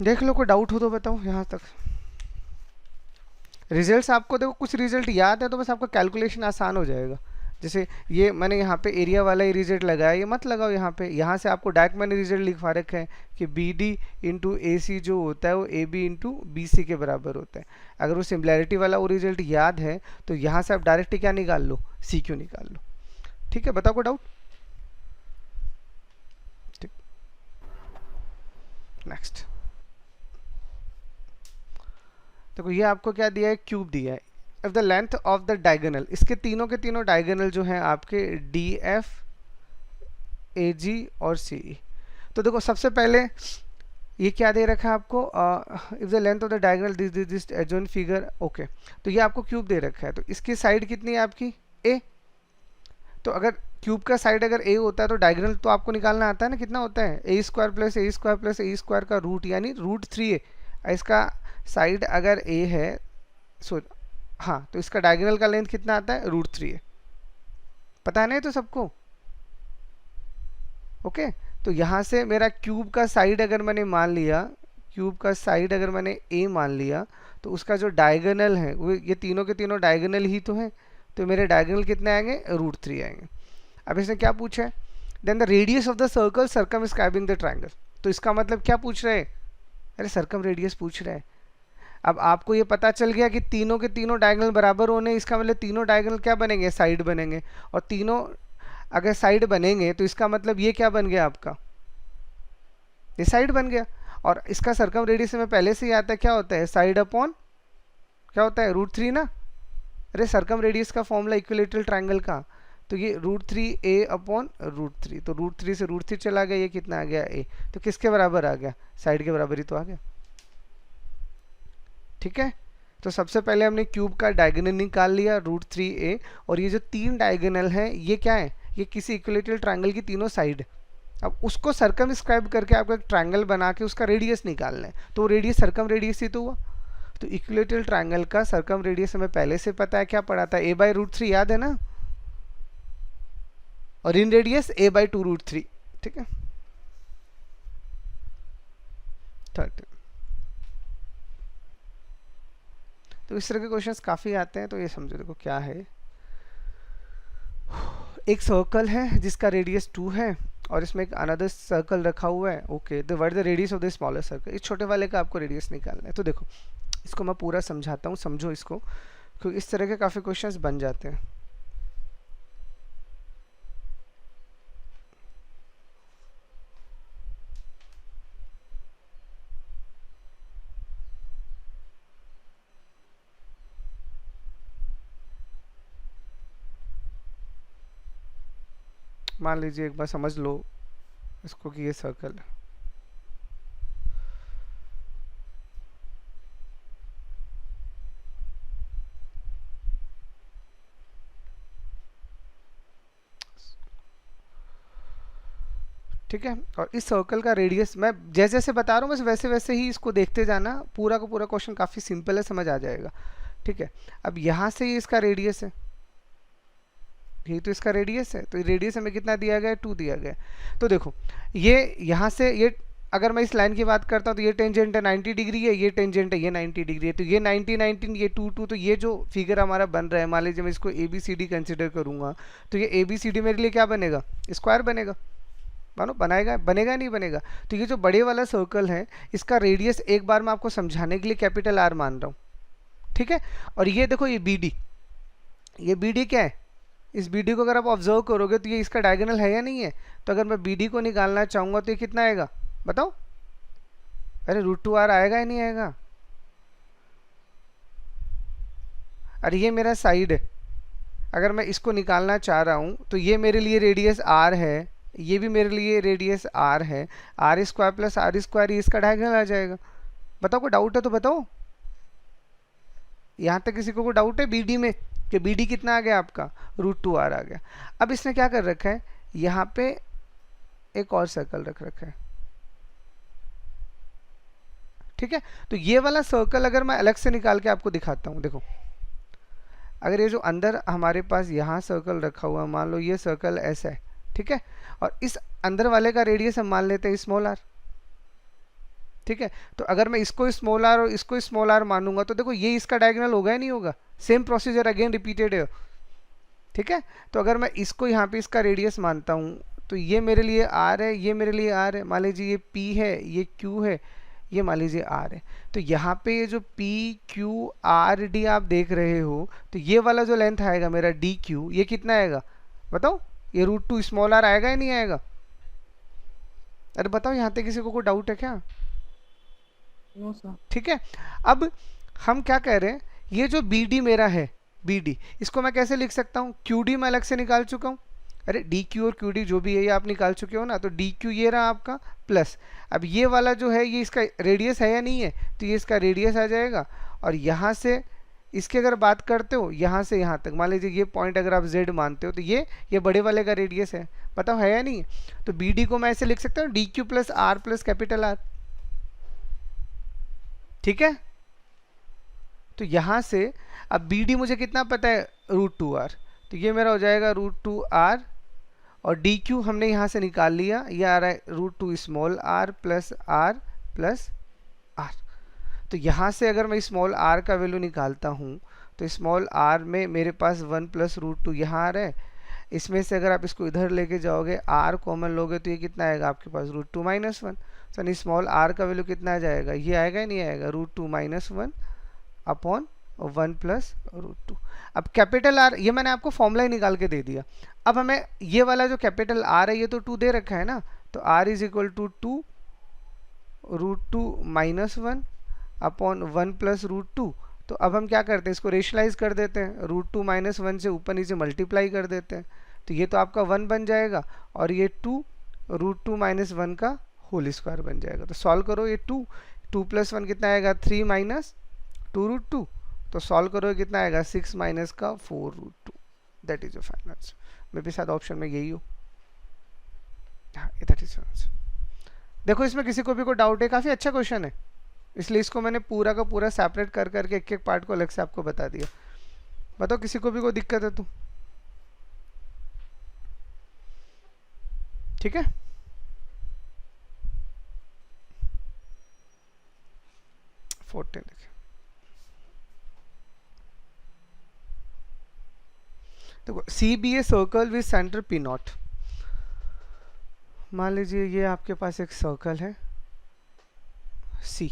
देख लो, कोई डाउट हो तो बताओ यहाँ तक। रिजल्ट्स आपको देखो, कुछ रिजल्ट याद है तो बस आपका कैलकुलेशन आसान हो जाएगा। जैसे ये मैंने यहाँ पे एरिया वाला ही रिजल्ट लगाया, ये मत लगाओ यहाँ पे, यहाँ से आपको डायरेक्ट मैंने रिजल्ट लिखवा रखा है कि BD इंटू AC जो होता है वो AB इंटू BC के बराबर होता है। अगर वो सिमिलैरिटी वाला वो रिजल्ट याद है तो यहाँ से आप डायरेक्ट क्या निकाल लो, CQ निकाल लो, ठीक है। बताओ कोई डाउट। ठीक, नेक्स्ट देखो ये आपको क्या दिया है, क्यूब दिया है। If the length of the diagonal, इसके तीनों के तीनों डायगोनल जो हैं आपके डी एफ ए जी और सी ई। तो देखो सबसे पहले ये क्या दे रखा है आपको, if the length of the diagonal this adjoint figure, okay. तो ये आपको क्यूब दे रखा है, तो इसकी साइड कितनी है आपकी ए। तो अगर क्यूब का साइड अगर ए होता है तो डायगोनल तो आपको निकालना आता है ना, कितना होता है ए स्क्वायर प्लस ए स्क्वायर प्लस ए स्क्वायर का रूट यानी रूट 3a। इसका साइड अगर ए है हाँ, तो इसका डायगोनल का लेंथ कितना आता है रूट 3a। पता नहीं तो सबको, ओके। तो यहाँ से मेरा क्यूब का साइड अगर मैंने मान लिया, क्यूब का साइड अगर मैंने ए मान लिया, तो उसका जो डायगोनल है वो ये तीनों के तीनों डायगोनल ही तो हैं, तो मेरे डायगोनल कितने आएंगे रूट 3 आएंगे। अब इसने क्या पूछा है, then the radius of the circle circumscribing the triangle. तो इसका मतलब क्या पूछ रहे हैं, अरे सर्कम रेडियस पूछ रहे हैं। अब आपको ये पता चल गया कि तीनों के तीनों डायगोनल बराबर होने, इसका मतलब तीनों डायगोनल क्या बनेंगे, साइड बनेंगे। और तीनों अगर साइड बनेंगे तो इसका मतलब ये क्या बन गया आपका, ये साइड बन गया। और इसका सर्कम रेडियस में पहले से ही आता है, क्या होता है साइड अपॉन क्या होता है रूट 3 ना। अरे सर्कम रेडियस का फॉर्मूला इक्विलेटरल ट्रायंगल का, तो ये रूट 3a अपॉन रूट 3, तो रूट 3 से रूट 3 चला गया, ये कितना आ गया a, तो किसके बराबर आ गया, साइड के बराबर ही तो आ गया। ठीक है, तो सबसे पहले हमने क्यूब का डायगोनल निकाल लिया रूट 3a, और ये जो तीन डायगोनल हैं ये क्या है, ये किसी इक्विलेटरल ट्रायंगल की तीनों साइड। अब उसको सर्कमस्क्राइब करके आपको एक ट्रायंगल बना के उसका रेडियस निकालना है, तो रेडियस सर्कम रेडियस ही तो हुआ। तो इक्विलेटरल ट्रायंगल का सर्कम रेडियस हमें पहले से पता है, क्या पढ़ा था, a बाई रूट 3 याद है ना, और in radius a by 2 root 3। ठीक है, 30। तो इस तरह के क्वेश्चंस काफ़ी आते हैं, तो ये समझो देखो क्या है, एक सर्कल है जिसका रेडियस 2 है और इसमें एक अनदर सर्कल रखा हुआ है, okay. The what the radius of the smaller circle, इस छोटे वाले का आपको रेडियस निकालना है। तो देखो इसको मैं पूरा समझाता हूँ, समझो इसको, क्योंकि इस तरह के काफ़ी क्वेश्चंस बन जाते हैं। मान लीजिए एक बार समझ लो इसको कि ये सर्कल है, ठीक है। और इस सर्कल का रेडियस मैं जैसे जैसे बता रहा हूँ बस वैसे वैसे ही इसको देखते जाना, पूरा का पूरा क्वेश्चन काफ़ी सिंपल है, समझ आ जाएगा। ठीक है, अब यहाँ से ये इसका रेडियस है, ये तो इसका रेडियस है, तो रेडियस हमें कितना दिया गया है 2 दिया गया है। तो देखो ये यहाँ से ये अगर मैं इस लाइन की बात करता हूँ तो ये टेंजेंट है 90 डिग्री है, ये टेंजेंट है ये 90 डिग्री है, तो ये 90 19 ये 2 2, तो ये जो फिगर हमारा बन रहा है, मान लीजिए मैं इसको ABCD कंसिडर करूँगा, तो ये ABCD मेरे लिए क्या बनेगा, स्क्वायर बनेगा, मानो बनाएगा, बनेगा नहीं बनेगा। तो ये जो बड़े वाला सर्कल है इसका रेडियस एक बार मैं आपको समझाने के लिए कैपिटल R मान रहा हूँ, ठीक है। और ये देखो ये BD, ये BD क्या है, इस BD को अगर आप ऑब्जर्व करोगे तो ये इसका डायगोनल है या नहीं है। तो अगर मैं BD को निकालना चाहूँगा तो ये कितना आएगा बताओ, अरे रूट 2R आएगा या नहीं आएगा। अरे ये मेरा साइड है, अगर मैं इसको निकालना चाह रहा हूँ तो ये मेरे लिए रेडियस R है, ये भी मेरे लिए रेडियस R है, R square plus R square, ये इसका डायगोनल आ जाएगा। बताओ कोई डाउट है तो बताओ, यहाँ तक किसी को डाउट है BD में कि BD कितना आ गया आपका रूट 2R आ गया। अब इसने क्या कर रखा है, यहाँ पे एक और सर्कल रख रखा है, ठीक है। तो ये वाला सर्कल अगर मैं अलग से निकाल के आपको दिखाता हूँ, देखो अगर ये जो अंदर हमारे पास यहाँ सर्कल रखा हुआ, मान लो ये सर्कल ऐसा है, ठीक है, और इस अंदर वाले का रेडियस हम मान लेते हैं स्मॉल r, ठीक है। तो अगर मैं इसको स्मॉल r और इसको स्मॉल r मानूंगा तो देखो ये इसका डायगोनल होगा या नहीं होगा, सेम प्रोसीजर अगेन रिपीटेड है, ठीक है। तो अगर मैं इसको यहाँ पे इसका रेडियस मानता हूँ तो ये मेरे लिए r है, ये मेरे लिए r है, मान लीजिए ये p है, ये q है, ये मान लीजिए r है। तो यहाँ पे ये जो p q r d आप देख रहे हो, तो ये वाला जो लेंथ आएगा मेरा डी क्यू, ये कितना आएगा बताओ, ये रूट 2 स्मॉल r आएगा या नहीं आएगा। अरे बताओ यहाँ तक किसी को कोई डाउट है क्या, No, sir. ठीक है, अब हम क्या कह रहे हैं, ये जो बी डी मेरा है, बी डी, इसको मैं कैसे लिख सकता हूँ, क्यू डी मैं अलग से निकाल चुका हूँ, अरे डी क्यू और क्यू डी जो भी है ये आप निकाल चुके हो ना, तो डी क्यू ये रहा आपका प्लस, अब ये वाला जो है ये इसका रेडियस है या नहीं है, तो ये इसका रेडियस आ जाएगा, और यहाँ से इसकी अगर बात करते हो यहाँ से यहाँ तक, मान लीजिए ये पॉइंट अगर आप z मानते हो तो ये बड़े वाले का रेडियस है, बताओ है या नहीं है, तो बी डी को मैं ऐसे लिख सकता हूँ D Q plus R plus capital R, ठीक है, तो यहाँ से अब बी डी मुझे कितना पता है, √2r, तो ये मेरा हो जाएगा √2r, और डी क्यू हमने यहाँ से निकाल लिया, ये आ रहा है √2 स्मॉल r प्लस r, तो यहाँ से अगर मैं स्मॉल r का वैल्यू निकालता हूँ तो स्मॉल r में मेरे पास 1 प्लस √2 यहाँ आ रहा है, इसमें से अगर आप इसको इधर लेके जाओगे r कॉमन लोगे तो ये कितना आएगा आपके पास √2 माइनस 1, तो स्मॉल r का वैल्यू कितना आ जाएगा, ये आएगा नहीं आएगा √2 माइनस 1 अपॉन 1 प्लस √2। अब कैपिटल R ये मैंने आपको फॉर्मूला ही निकाल के दे दिया, अब हमें ये वाला जो कैपिटल R है ये तो 2 दे रखा है ना, तो R is equal to 2 √2 minus 1 upon 1 plus √2, तो अब हम क्या करते हैं, इसको रेशनलाइज कर देते हैं, √2 माइनस 1 से ऊपर नीचे मल्टीप्लाई कर देते हैं, तो ये तो आपका 1 बन जाएगा, और ये 2 √2 माइनस 1 का होल स्क्वायर बन जाएगा, तो सॉल्व करो, ये 2 प्लस 1 कितना आएगा 3 माइनस 2 √2, तो सॉल्व करो कितना आएगा 6 माइनस का 4 √2, that is your final answer, मे भी शायद ऑप्शन में यही हो, हाँ दैट इज आंसर। देखो इसमें किसी को भी कोई डाउट है, काफ़ी अच्छा क्वेश्चन है, इसलिए इसको मैंने पूरा का पूरा सेपरेट कर करके एक एक पार्ट को अलग से आपको बता दिया, बताओ किसी को भी कोई दिक्कत है तो, ठीक है। देखिए देखो C be a circle with centre P nought, मान लीजिए ये आपके पास एक सर्कल है सी,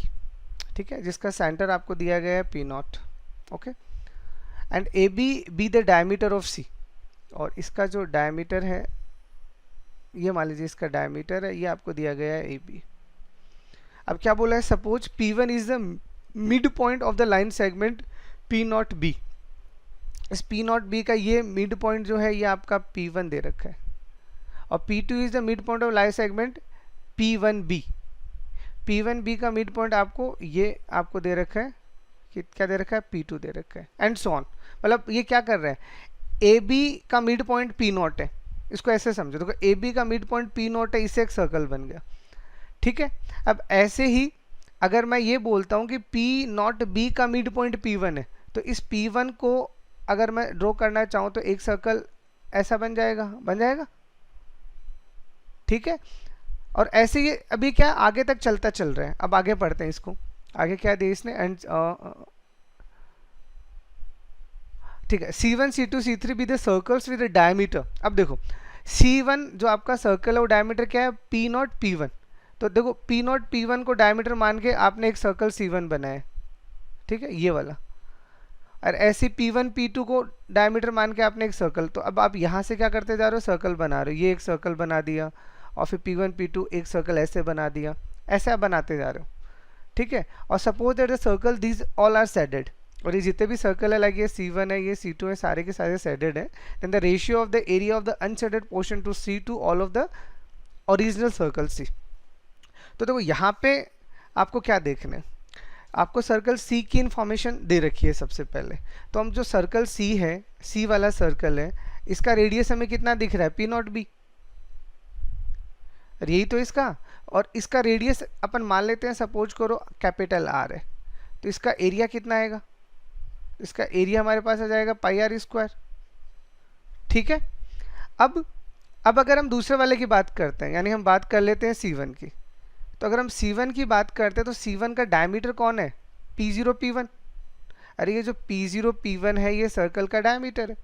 ठीक है, जिसका सेंटर आपको दिया गया है p nought, okay, and a b the diameter of c, और इसका जो डायमीटर है ये मान लीजिए इसका डायमीटर है, ये आपको दिया गया है ए बी। अब क्या बोला है, suppose P one is the mid point of the line segment P not be, इस पी नॉट बी का ये मिड पॉइंट जो है ये आपका पी वन दे रखा है, और P two is the mid point of line segment P one B, P one B का मिड पॉइंट आपको ये आपको दे रखा है, क्या दे रखा है पी टू दे रखा है, एंड सो ऑन, मतलब ये क्या कर रहा है, ए बी का मिड पॉइंट पी नॉट है, इसको ऐसे समझो, देखो ए बी का मिड पॉइंट पी नॉट है, इससे एक सर्कल बन गया, ठीक है। अब ऐसे ही अगर मैं ये बोलता हूँ कि पी नॉट बी का मिड पॉइंट पी वन है, तो इस पी वन को अगर मैं ड्रॉ करना चाहूँ तो एक सर्कल ऐसा बन जाएगा, ठीक है, और ऐसे ही अभी क्या आगे तक चलता चल रहा है, अब आगे पढ़ते हैं इसको, आगे क्या दिया इसने, एंड ठीक है, C1 C2 C3 be the circles with diameter, अब देखो C1 जो आपका सर्कल है वो डायमीटर क्या है P नॉट P1, तो देखो P नॉट P1 को डायमीटर मान के आपने एक सर्कल C1 बनाया, ठीक है, ये वाला, और ऐसे P1 P2 को डायमीटर मान के आपने एक सर्कल, तो अब आप यहाँ से क्या करते जा रहे हो, सर्कल बना रहे हो, ये एक सर्कल बना दिया, और फिर P1 P2 एक सर्कल ऐसे बना दिया, ऐसे आप बनाते जा रहे हो, ठीक है, और suppose that the circle these all are shaded, और ये जितने भी सर्कल है लाइक ये C1 है, ये C2 है, सारे के सारे शेडेड है, then the ratio of the area of the unshaded portion to C to all of the original circle C। तो देखो यहाँ पे आपको क्या देखना है, आपको सर्कल C की इन्फॉर्मेशन दे रखी है सबसे पहले, तो हम जो सर्कल C है, C वाला सर्कल है, इसका रेडियस हमें कितना दिख रहा है P नॉट बी, यही तो इसका, और इसका रेडियस अपन मान लेते हैं, सपोज करो कैपिटल R है, तो इसका एरिया कितना आएगा, इसका एरिया हमारे पास आ जाएगा पाई आर स्क्वायर, ठीक है। अब अगर हम दूसरे वाले की बात करते हैं, यानी हम बात कर लेते हैं C1 की, तो अगर हम C1 की बात करते हैं तो C1 का डायमीटर कौन है, P0 P1, अरे ये जो P0 P1 है ये सर्कल का डायमीटर है,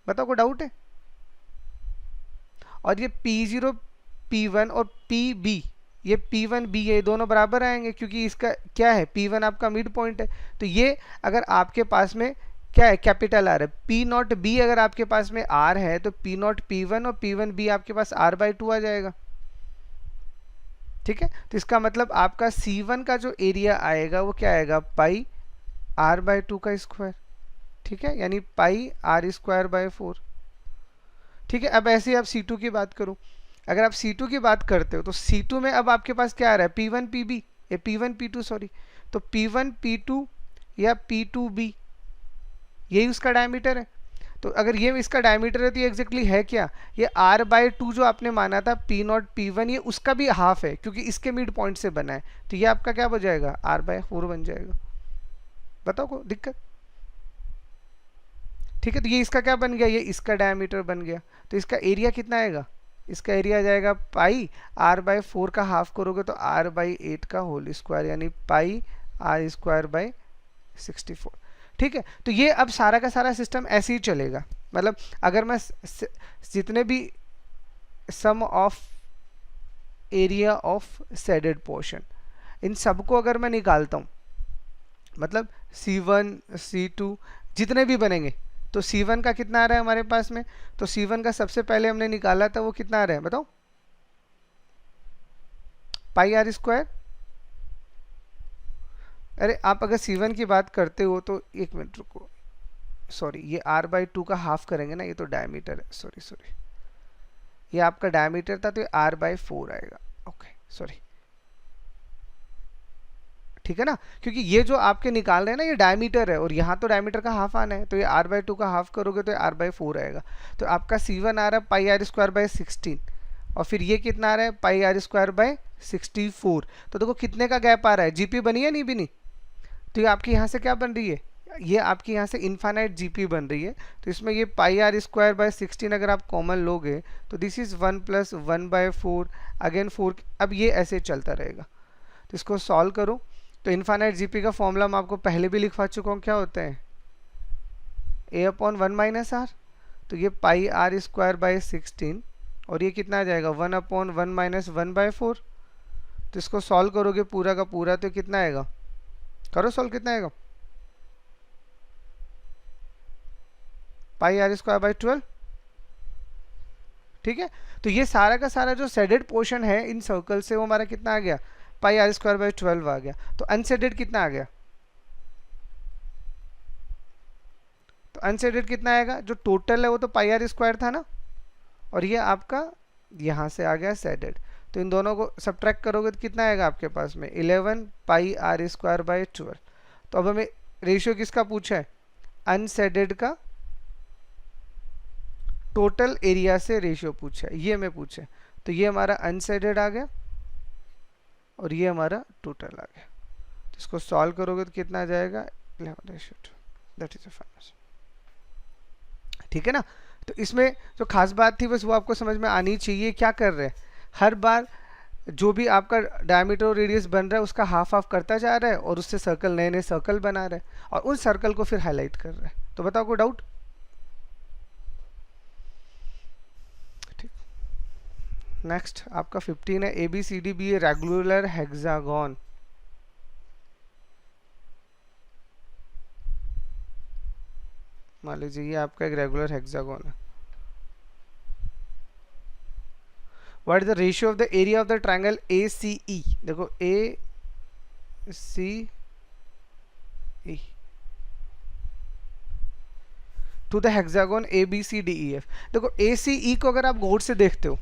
बताओ कोई डाउट है, और ये P0 P1 और PB, ये P1 B ये दोनों बराबर आएंगे, क्योंकि इसका क्या है P1 आपका मिड पॉइंट है, तो ये अगर आपके पास में क्या है कैपिटल R है, P नॉट B अगर आपके पास में R है तो P नॉट P1 और P1 B आपके पास R/2 आ जाएगा, ठीक है, तो इसका मतलब आपका C1 का जो एरिया आएगा वो क्या आएगा, पाई r/2 का स्क्वायर, ठीक है, यानी पाई r²/4। ठीक है, अब ऐसे ही आप C2 की बात करो, अगर आप C2 की बात करते हो तो C2 में अब आपके पास क्या आ रहा है, P1 PB, ये P1 P2 सॉरी, तो P1 P2 या P2B, यही उसका डायमीटर है। तो अगर ये इसका डायमीटर है तो ये एग्जैक्टली है क्या, ये r/2 जो आपने माना था P0 P1, ये उसका भी हाफ है क्योंकि इसके मिड पॉइंट से बना है, तो ये आपका क्या बन जाएगा, r/4 बन जाएगा। बताओ को दिक्कत, ठीक है, तो ये इसका क्या बन गया, ये इसका डायमीटर बन गया, तो इसका एरिया कितना आएगा, इसका एरिया आ जाएगा पाई r/4 का हाफ करोगे तो r/8 का होल स्क्वायर, यानी पाई r²/64। ठीक है, तो ये अब सारा का सारा सिस्टम ऐसे ही चलेगा, मतलब अगर मैं जितने भी sum of area of shaded portion, इन सबको अगर मैं निकालता हूँ, मतलब C1 C2 जितने भी बनेंगे, तो C1 का कितना आ रहा है हमारे पास में, तो C1 का सबसे पहले हमने निकाला था, वो कितना आ रहा है बताओ, पाई r²। अरे आप अगर C1 की बात करते हो तो एक मिनट रुको, सॉरी ये r/2 का हाफ करेंगे ना, ये तो डायमीटर है, सॉरी सॉरी, ये आपका डायमीटर था तो ये r/4 आएगा, ओके सॉरी, ठीक है ना, क्योंकि ये जो आपके निकाल रहे हैं ना ये डायमीटर है और यहाँ तो डायमीटर का हाफ आना है, तो ये r/2 का हाफ करोगे तो ये r/4 आएगा, तो आपका C1 आ रहा है पाई r²/16 और फिर ये कितना आ रहा है पाई r²/64। तो देखो कितने का गैप आ रहा है, जीपी बनी है नहीं बनी, तो ये आपकी यहाँ से क्या बन रही है, ये आपकी यहाँ से इनफाइनाइट जीपी बन रही है, तो इसमें ये पाई r²/16 अगर आप कॉमन लोगे तो दिस इज 1 + 1/4 अगेन 4, अब ये ऐसे चलता रहेगा। तो इसको सॉल्व करो, तो इनफाइनाइट जीपी का फॉर्मूला मैं आपको पहले भी लिखवा चुका हूँ, क्या होता है a/1 - r, तो ये पाई r²/16 और ये कितना आ जाएगा 1/1 - 1/4। तो इसको सॉल्व करोगे पूरा का पूरा तो कितना आएगा, करो सॉल्व, कितना आएगा पाई r²/12। ठीक है, तो ये सारा का सारा जो शेडेड पोर्शन है इन सर्कल से वो हमारा कितना आ गया, पाई r²/12 आ गया। तो अनशेडेड कितना आ गया, तो अनशेडेड कितना आएगा, जो टोटल है वो तो पाई r² था ना, और ये आपका यहाँ से आ गया शेडेड, तो इन दोनों को सब्ट्रैक्ट करोगे तो कितना आएगा आपके पास में 11 पाई r²/12। तो अब हमें रेशियो किसका पूछा है, अनशेडेड का टोटल एरिया से रेशियो पूछा है, ये हमें पूछा है, तो ये हमारा अनशेडेड आ गया और ये हमारा टोटल आ गया। तो इसको सॉल्व करोगे तो कितना आ जाएगा 11/2, दैट इज फाइनल। ठीक है ना, तो इसमें जो खास बात थी बस वो आपको समझ में आनी चाहिए, क्या कर रहे हैं हर बार जो भी आपका डायमीटर और रेडियस बन रहा है उसका हाफ हाफ करता जा रहा है और उससे सर्कल नए नए सर्कल बना रहा है और उन सर्कल को फिर हाईलाइट कर रहा है। तो बताओ कोई डाउट, ठीक। नेक्स्ट आपका 15 है, ABCD रेगुलर हेक्सागन। मान लीजिए ये आपका एक रेगुलर हेक्सागन है। What is the ratio of the area of the triangle ACE, देखो ACE to the hexagon ABCDEF। देखो ACE को अगर आप गौर से देखते हो,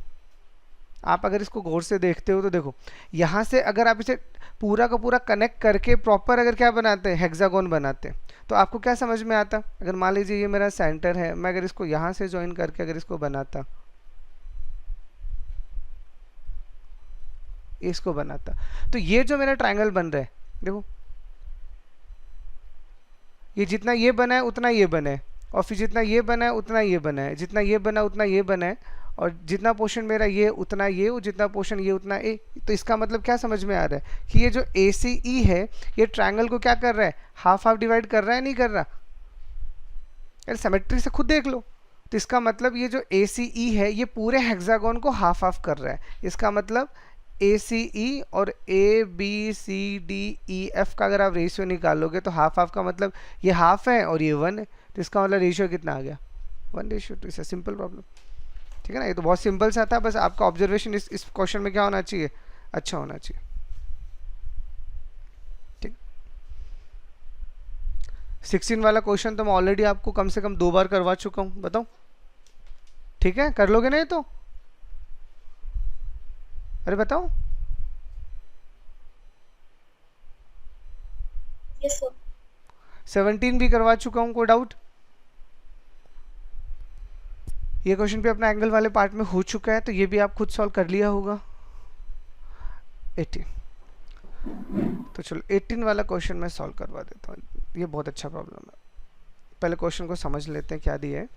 आप अगर इसको गौर से देखते हो तो देखो यहाँ से अगर आप इसे पूरा का पूरा कनेक्ट करके प्रॉपर अगर क्या बनाते हैं हेक्सागन बनाते हैं तो आपको क्या समझ में आता, अगर मान लीजिए ये मेरा सेंटर है, मैं अगर इसको यहाँ से ज्वाइन करके अगर इसको बनाता, इसको बनाता, तो ये जो मेरा ट्रायंगल बन रहा है देखो ये जितना ये बना है उतना ये बना है और फिर जितना ये बना है उतना ये बना है, जितना ये बना उतना ये बना है और जितना पोर्शन मेरा ये उतना ये और जितना पोर्शन ये उतना ए। तो इसका मतलब क्या समझ में आ रहा है कि ये जो ACE है ये ट्रायंगल को क्या कर रहा है, हाफ हाफ डिवाइड कर रहा है, नहीं कर रहा, यार सिमेट्री से खुद देख लो। तो इसका मतलब ये जो ACE है ये पूरे हेक्सागन को हाफ हाफ कर रहा है, इसका मतलब ACE और ABCDEF का अगर आप रेशियो निकालोगे तो हाफ हाफ का मतलब ये हाफ है और ये 1 है, तो इसका मतलब रेशियो कितना आ गया 1:2। इट्स अ सिंपल प्रॉब्लम, ठीक है ना, ये तो बहुत सिंपल सा था, बस आपका ऑब्जर्वेशन इस क्वेश्चन में क्या होना चाहिए, अच्छा होना चाहिए। ठीक, 16 वाला क्वेश्चन तो मैं ऑलरेडी आपको कम से कम 2 बार करवा चुका हूँ, बताओ ठीक है, कर लोगे नहीं तो? अरे बताओ। Yes sir. 17 भी करवा चुका हूँ, कोई डाउट? ये क्वेश्चन भी अपना एंगल वाले पार्ट में हो चुका है, तो ये भी आप खुद सॉल्व कर लिया होगा। 18, तो चलो 18 वाला क्वेश्चन मैं सॉल्व करवा देता हूँ। ये बहुत अच्छा प्रॉब्लम है। पहले क्वेश्चन को समझ लेते हैं क्या दिया है।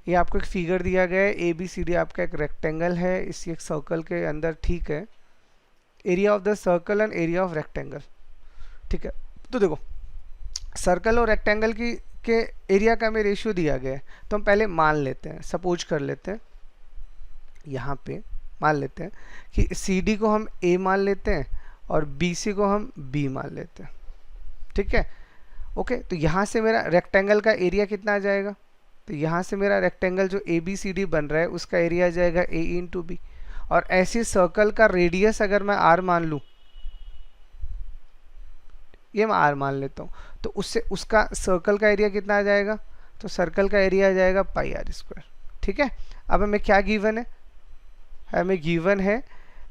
ये आपको एक फिगर दिया गया है, ए बी सी डी आपका एक रेक्टेंगल है, इसी एक सर्कल के अंदर, ठीक है। Area of the circle and area of rectangle, ठीक है। तो देखो सर्कल और रेक्टेंगल की के एरिया का हमें रेशियो दिया गया है, तो हम पहले मान लेते हैं, सपोज कर लेते हैं, यहाँ पे मान लेते हैं कि सी डी को हम ए मान लेते हैं और बी सी को हम बी मान लेते हैं, ठीक है। ओके, तो यहाँ से मेरा रेक्टेंगल का एरिया कितना आ जाएगा? तो यहाँ से मेरा रेक्टेंगल जो ए बी सी डी बन रहा है उसका एरिया आ जाएगा ए इंटू बी, और ऐसी सर्कल का रेडियस अगर मैं आर मान लूँ, ये मैं आर मान लेता हूँ, तो उससे उसका सर्कल का एरिया कितना आ जाएगा? तो सर्कल का एरिया आ जाएगा पाई आर स्क्वायर, ठीक है। अब हमें क्या गिवन है? हमें गिवन है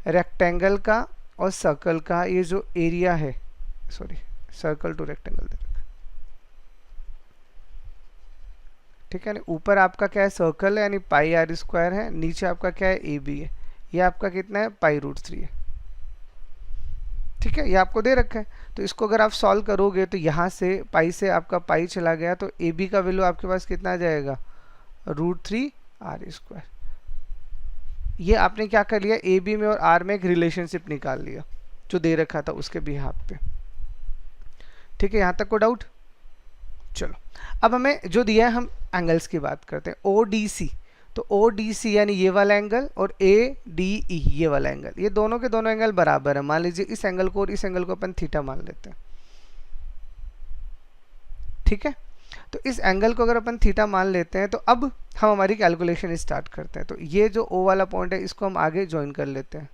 रेक्टेंगल का और सर्कल का ये जो एरिया है, सॉरी सर्कल टू रेक्टेंगल दे रखा, ठीक है ना। ऊपर आपका क्या है? सर्कल है यानी पाई आर स्क्वायर है, नीचे आपका क्या है? ए बी है, ये आपका कितना है? पाई रूट 3 है, ठीक है। ये आपको दे रखा है, तो इसको अगर आप सॉल्व करोगे तो यहाँ से पाई से आपका पाई चला गया, तो ए बी का वैल्यू आपके पास कितना आ जाएगा? Root 3 r square. ये आपने क्या कर लिया? ए बी में और आर में एक रिलेशनशिप निकाल लिया जो दे रखा था उसके बिहाफ पे, ठीक है। यहाँ तक को डाउट? चलो अब हमें जो दिया है हम एंगल्स की बात करते हैं। ओ डी सी, तो ओ डी सी यानी ये वाला एंगल और ए डी ई ये वाला एंगल, ये दोनों के दोनों एंगल बराबर है। मान लीजिए इस एंगल को और इस एंगल को अपन थीटा मान लेते हैं, ठीक है। तो इस एंगल को अगर अपन थीटा मान लेते हैं तो अब हम हमारी कैलकुलेशन स्टार्ट करते हैं। तो ये जो ओ वाला पॉइंट है इसको हम आगे ज्वाइन कर लेते हैं,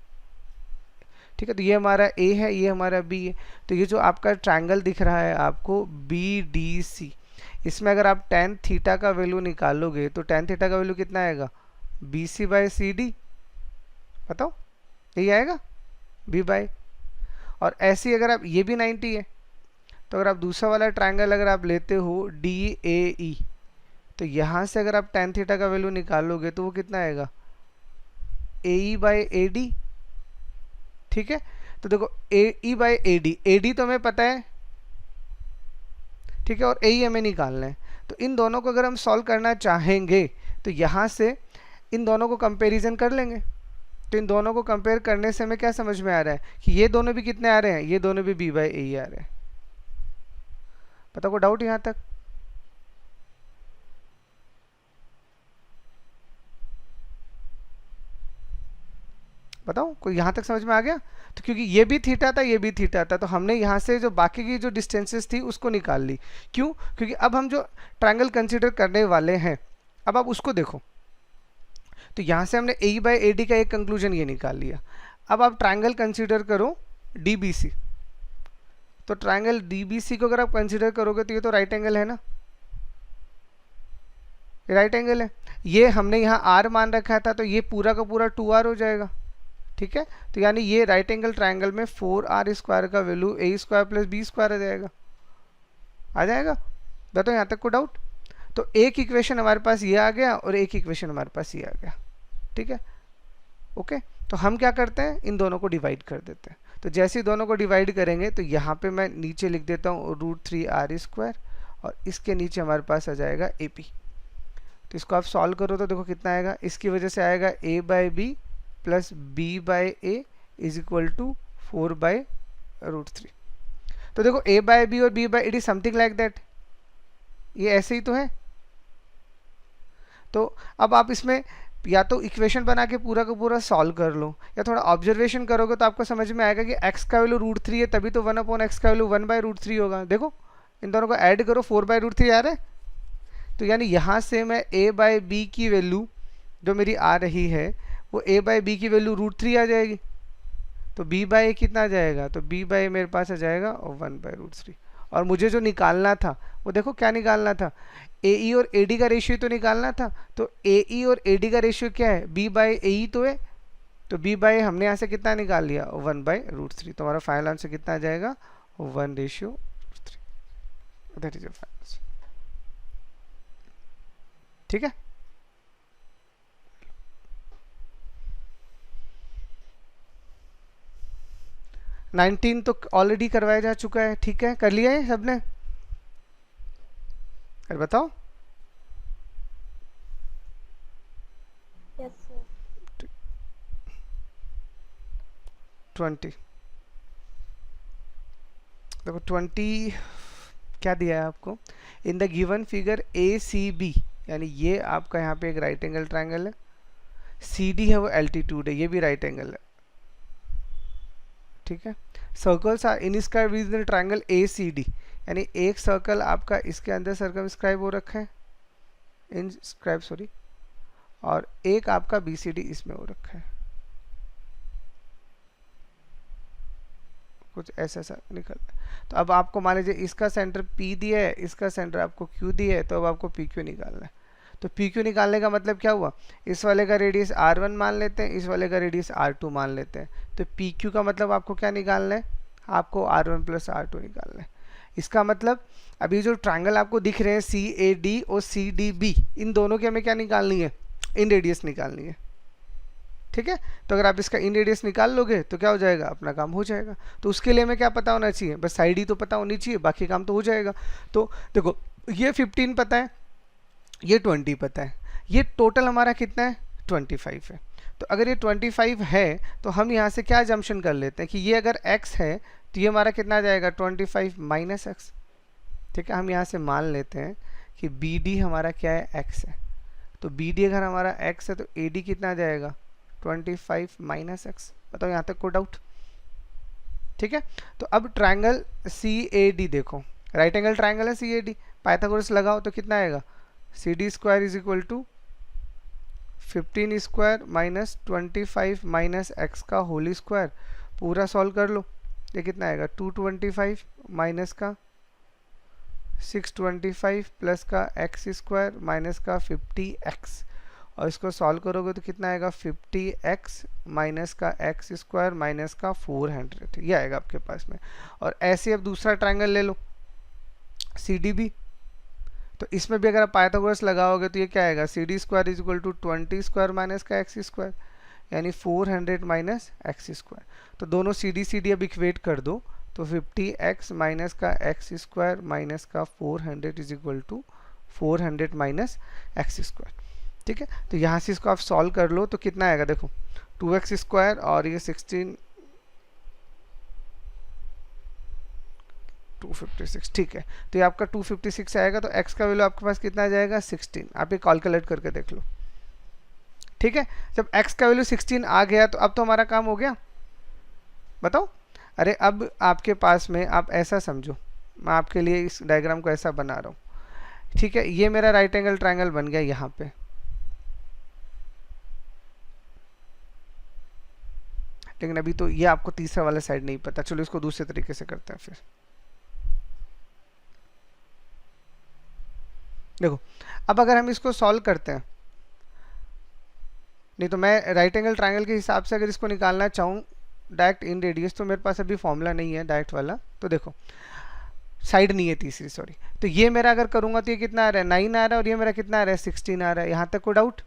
ठीक है। तो ये हमारा ए है, ये हमारा बी है। तो ये जो आपका ट्रायंगल दिख रहा है आपको बी डी सी, इसमें अगर आप tan थीटा का वैल्यू निकालोगे तो tan थीटा का वैल्यू कितना आएगा? B C by C D, बताओ यही आएगा बी बाई। और ऐसे ही अगर आप, ये भी 90 है, तो अगर आप दूसरा वाला ट्रायंगल अगर आप लेते हो डी ए ई, तो यहाँ से अगर आप tan थीटा का वैल्यू निकालोगे तो वो कितना आएगा? ए ई बाई ए डी, ठीक है। तो देखो ए ई बाई ए डी तो हमें पता है, ठीक है, और ए ही हमें निकालना है। तो इन दोनों को अगर हम सॉल्व करना चाहेंगे तो यहाँ से इन दोनों को कंपैरिजन कर लेंगे। तो इन दोनों को कंपेयर करने से हमें क्या समझ में आ रहा है कि ये दोनों भी कितने आ रहे हैं? ये दोनों भी बी बाई ए ही आ रहे हैं। पता को डाउट यहाँ तक? बताओ कोई यहाँ तक समझ में आ गया? तो क्योंकि ये भी थीटा था, ये भी थीटा था, तो हमने यहाँ से जो बाकी की जो डिस्टेंसेस थी उसको निकाल ली। क्यों? क्योंकि अब हम जो ट्रायंगल कंसीडर करने वाले हैं, अब आप उसको देखो। तो यहाँ से हमने ए बाई ए डी का एक कंक्लूजन ये निकाल लिया। अब आप ट्रायंगल कंसीडर करो डी बी सी। तो ट्रायंगल डी बी सी को अगर आप कंसीडर करोगे तो ये तो राइट एंगल है ना, राइट एंगल है। ये हमने यहाँ आर मान रखा था, तो ये पूरा का पूरा 2r हो जाएगा, ठीक है। तो यानी ये राइट एंगल ट्रायंगल में 4r स्क्वायर का वैल्यू ए स्क्वायर प्लस बी स्क्वायर आ जाएगा, आ जाएगा। बताओ यहाँ तक को डाउट? तो एक इक्वेशन हमारे पास ये आ गया और एक इक्वेशन हमारे पास ये आ गया, ठीक है। ओके, तो हम क्या करते हैं? इन दोनों को डिवाइड कर देते हैं। तो जैसे ही दोनों को डिवाइड करेंगे तो यहाँ पे मैं नीचे लिख देता हूँ रूट 3r स्क्वायर, और इसके नीचे हमारे पास आ जाएगा ए पी। तो इसको आप सॉल्व करो तो देखो कितना आएगा। इसकी वजह से आएगा a by B plus B by A is equal to 4 by root 3। तो देखो a बाई बी और b by it is something like that, ये ऐसे ही तो है। तो अब आप इसमें या तो इक्वेशन बना के पूरा का पूरा सॉल्व कर लो, या थोड़ा ऑब्जर्वेशन करोगे तो आपको समझ में आएगा कि x का वैल्यू रूट 3 है, तभी तो 1 अपॉन x का वैल्यू 1 बाई रूट 3 होगा। देखो इन दोनों को ऐड करो, 4 बाई रूट 3 आ रहा है। तो यानी यहाँ से मैं a बाई बी की वैल्यू जो मेरी आ रही है वो a बाई बी की वैल्यू रूट 3 आ जाएगी। तो b बाई ए कितना आ जाएगा, तो b बाई ए मेरे पास आ जाएगा 1/√3। और मुझे जो निकालना था वो देखो क्या निकालना था, ए ई और ए डी का रेशियो तो निकालना था। तो ए ई और ए डी का रेशियो क्या है, b बाई ए ई तो है, तो b बाई हमने यहाँ से कितना निकाल लिया 1/√3। तो हमारा फाइनल आंसर कितना आ जाएगा 1/3। That is your final answer. ठीक है। नाइनटीन तो ऑलरेडी करवाया जा चुका है, ठीक है, कर लिया है सबने, अरे बताओ। Yes sir. 20 देखो 20 क्या दिया है आपको, in the given figure A C B, यानी ये आपका यहाँ पे एक राइट एंगल ट्रायंगल है, सी डी है वो एल्टीट्यूड है, ये भी राइट एंगल है, ठीक है। Circles are inscribe with the triangle A C D, यानी एक सर्कल आपका इसके अंदर सर्कमस्क्राइब हो रखा है, इनस्क्राइब सॉरी, और एक आपका बी सी डी इसमें हो रखा है, कुछ ऐसा सा निकल। तो अब आपको मान लीजिए इसका सेंटर P दिया है, इसका सेंटर आपको Q दिया है, तो अब आपको PQ निकालना है। तो PQ निकालने का मतलब क्या हुआ, इस वाले का रेडियस R1 मान लेते हैं, इस वाले का रेडियस R2 मान लेते हैं। तो PQ का मतलब आपको क्या निकालना है, आपको R1 प्लस R2 निकालना है। इसका मतलब अभी जो ट्रायंगल आपको दिख रहे हैं CAD और CDB, इन दोनों की हमें क्या निकालनी है, इन रेडियस निकालनी है, ठीक है। तो अगर आप इसका इन रेडियस निकाल लोगे तो क्या हो जाएगा, अपना काम हो जाएगा। तो उसके लिए हमें क्या पता होना चाहिए, बस साइड ही तो पता होनी चाहिए, बाकी काम तो हो जाएगा। तो देखो ये 15 पता है, ये 20 पता है, ये टोटल हमारा कितना है 25 है। तो अगर ये 25 है तो हम यहाँ से क्या जम्पशन कर लेते हैं कि ये अगर x है तो ये हमारा कितना आ जाएगा 25 माइनस एक्स, ठीक है। हम यहाँ से मान लेते हैं कि बी डी हमारा क्या है x है, तो बी डी अगर हमारा x है तो ए डी कितना आ जाएगा 25 माइनस एक्स। बताओ यहाँ तक कोई डाउट, ठीक है। तो अब ट्रायंगल सी ए डी देखो, राइट एंगल ट्रायंगल है सी ए डी, पाइथागोरस लगाओ तो कितना आएगा, C D square is equal to 15 square minus 25 minus x का होल स्क्वायर, पूरा सॉल्व कर लो, ये कितना आएगा 225 माइनस का 625 प्लस का एक्स स्क्वायर माइनस का 50x, और इसको सॉल्व करोगे तो कितना आएगा 50x माइनस का एक्स स्क्वायर माइनस का 400, ये आएगा आपके पास में। और ऐसे अब दूसरा ट्रायंगल ले लो CDB, तो इसमें भी अगर आप पाइथागोरस लगाओगे तो ये क्या आएगा, C D square is equal to 20 square minus का एक्स स्क्वायर, यानी 400 माइनस एक्स स्क्वायर। तो दोनों सी डी अब इक्वेट कर दो, तो 50x माइनस का एक्स स्क्वायर माइनस का 400 is equal to 400 minus x square, ठीक है। तो यहाँ से इसको आप सॉल्व कर लो तो कितना आएगा, देखो 2x स्क्वायर और ये 16 256, ठीक है। तो ये आपका 256 आएगा, तो x का वैल्यू आपके पास कितना आ जाएगा 16, आप ये कैलकुलेट करके देख लो, ठीक है। जब x का वैल्यू 16 आ गया तो अब तो हमारा काम हो गया, बताओ। अरे अब आपके पास में आप ऐसा समझो, मैं आपके लिए इस डायग्राम को ऐसा बना रहा हूँ, ठीक है। ये मेरा राइट एंगल ट्रायंगल बन गया यहाँ पे, लेकिन अभी तो ये आपको तीसरा वाला साइड नहीं पता, चलो इसको दूसरे तरीके से करते हैं फिर। देखो अब अगर हम इसको सॉल्व करते हैं, नहीं तो मैं राइट एंगल ट्रायंगल के हिसाब से अगर इसको निकालना चाहूँ डायरेक्ट इन रेडियस, तो मेरे पास अभी फॉर्मूला नहीं है डायरेक्ट वाला, तो देखो साइड नहीं है तीसरी, सॉरी। तो ये मेरा अगर करूँगा तो ये कितना आ रहा है 9 आ रहा है, और ये मेरा कितना आ रहा है 16 आ रहा है, यहाँ तक कोई डाउट।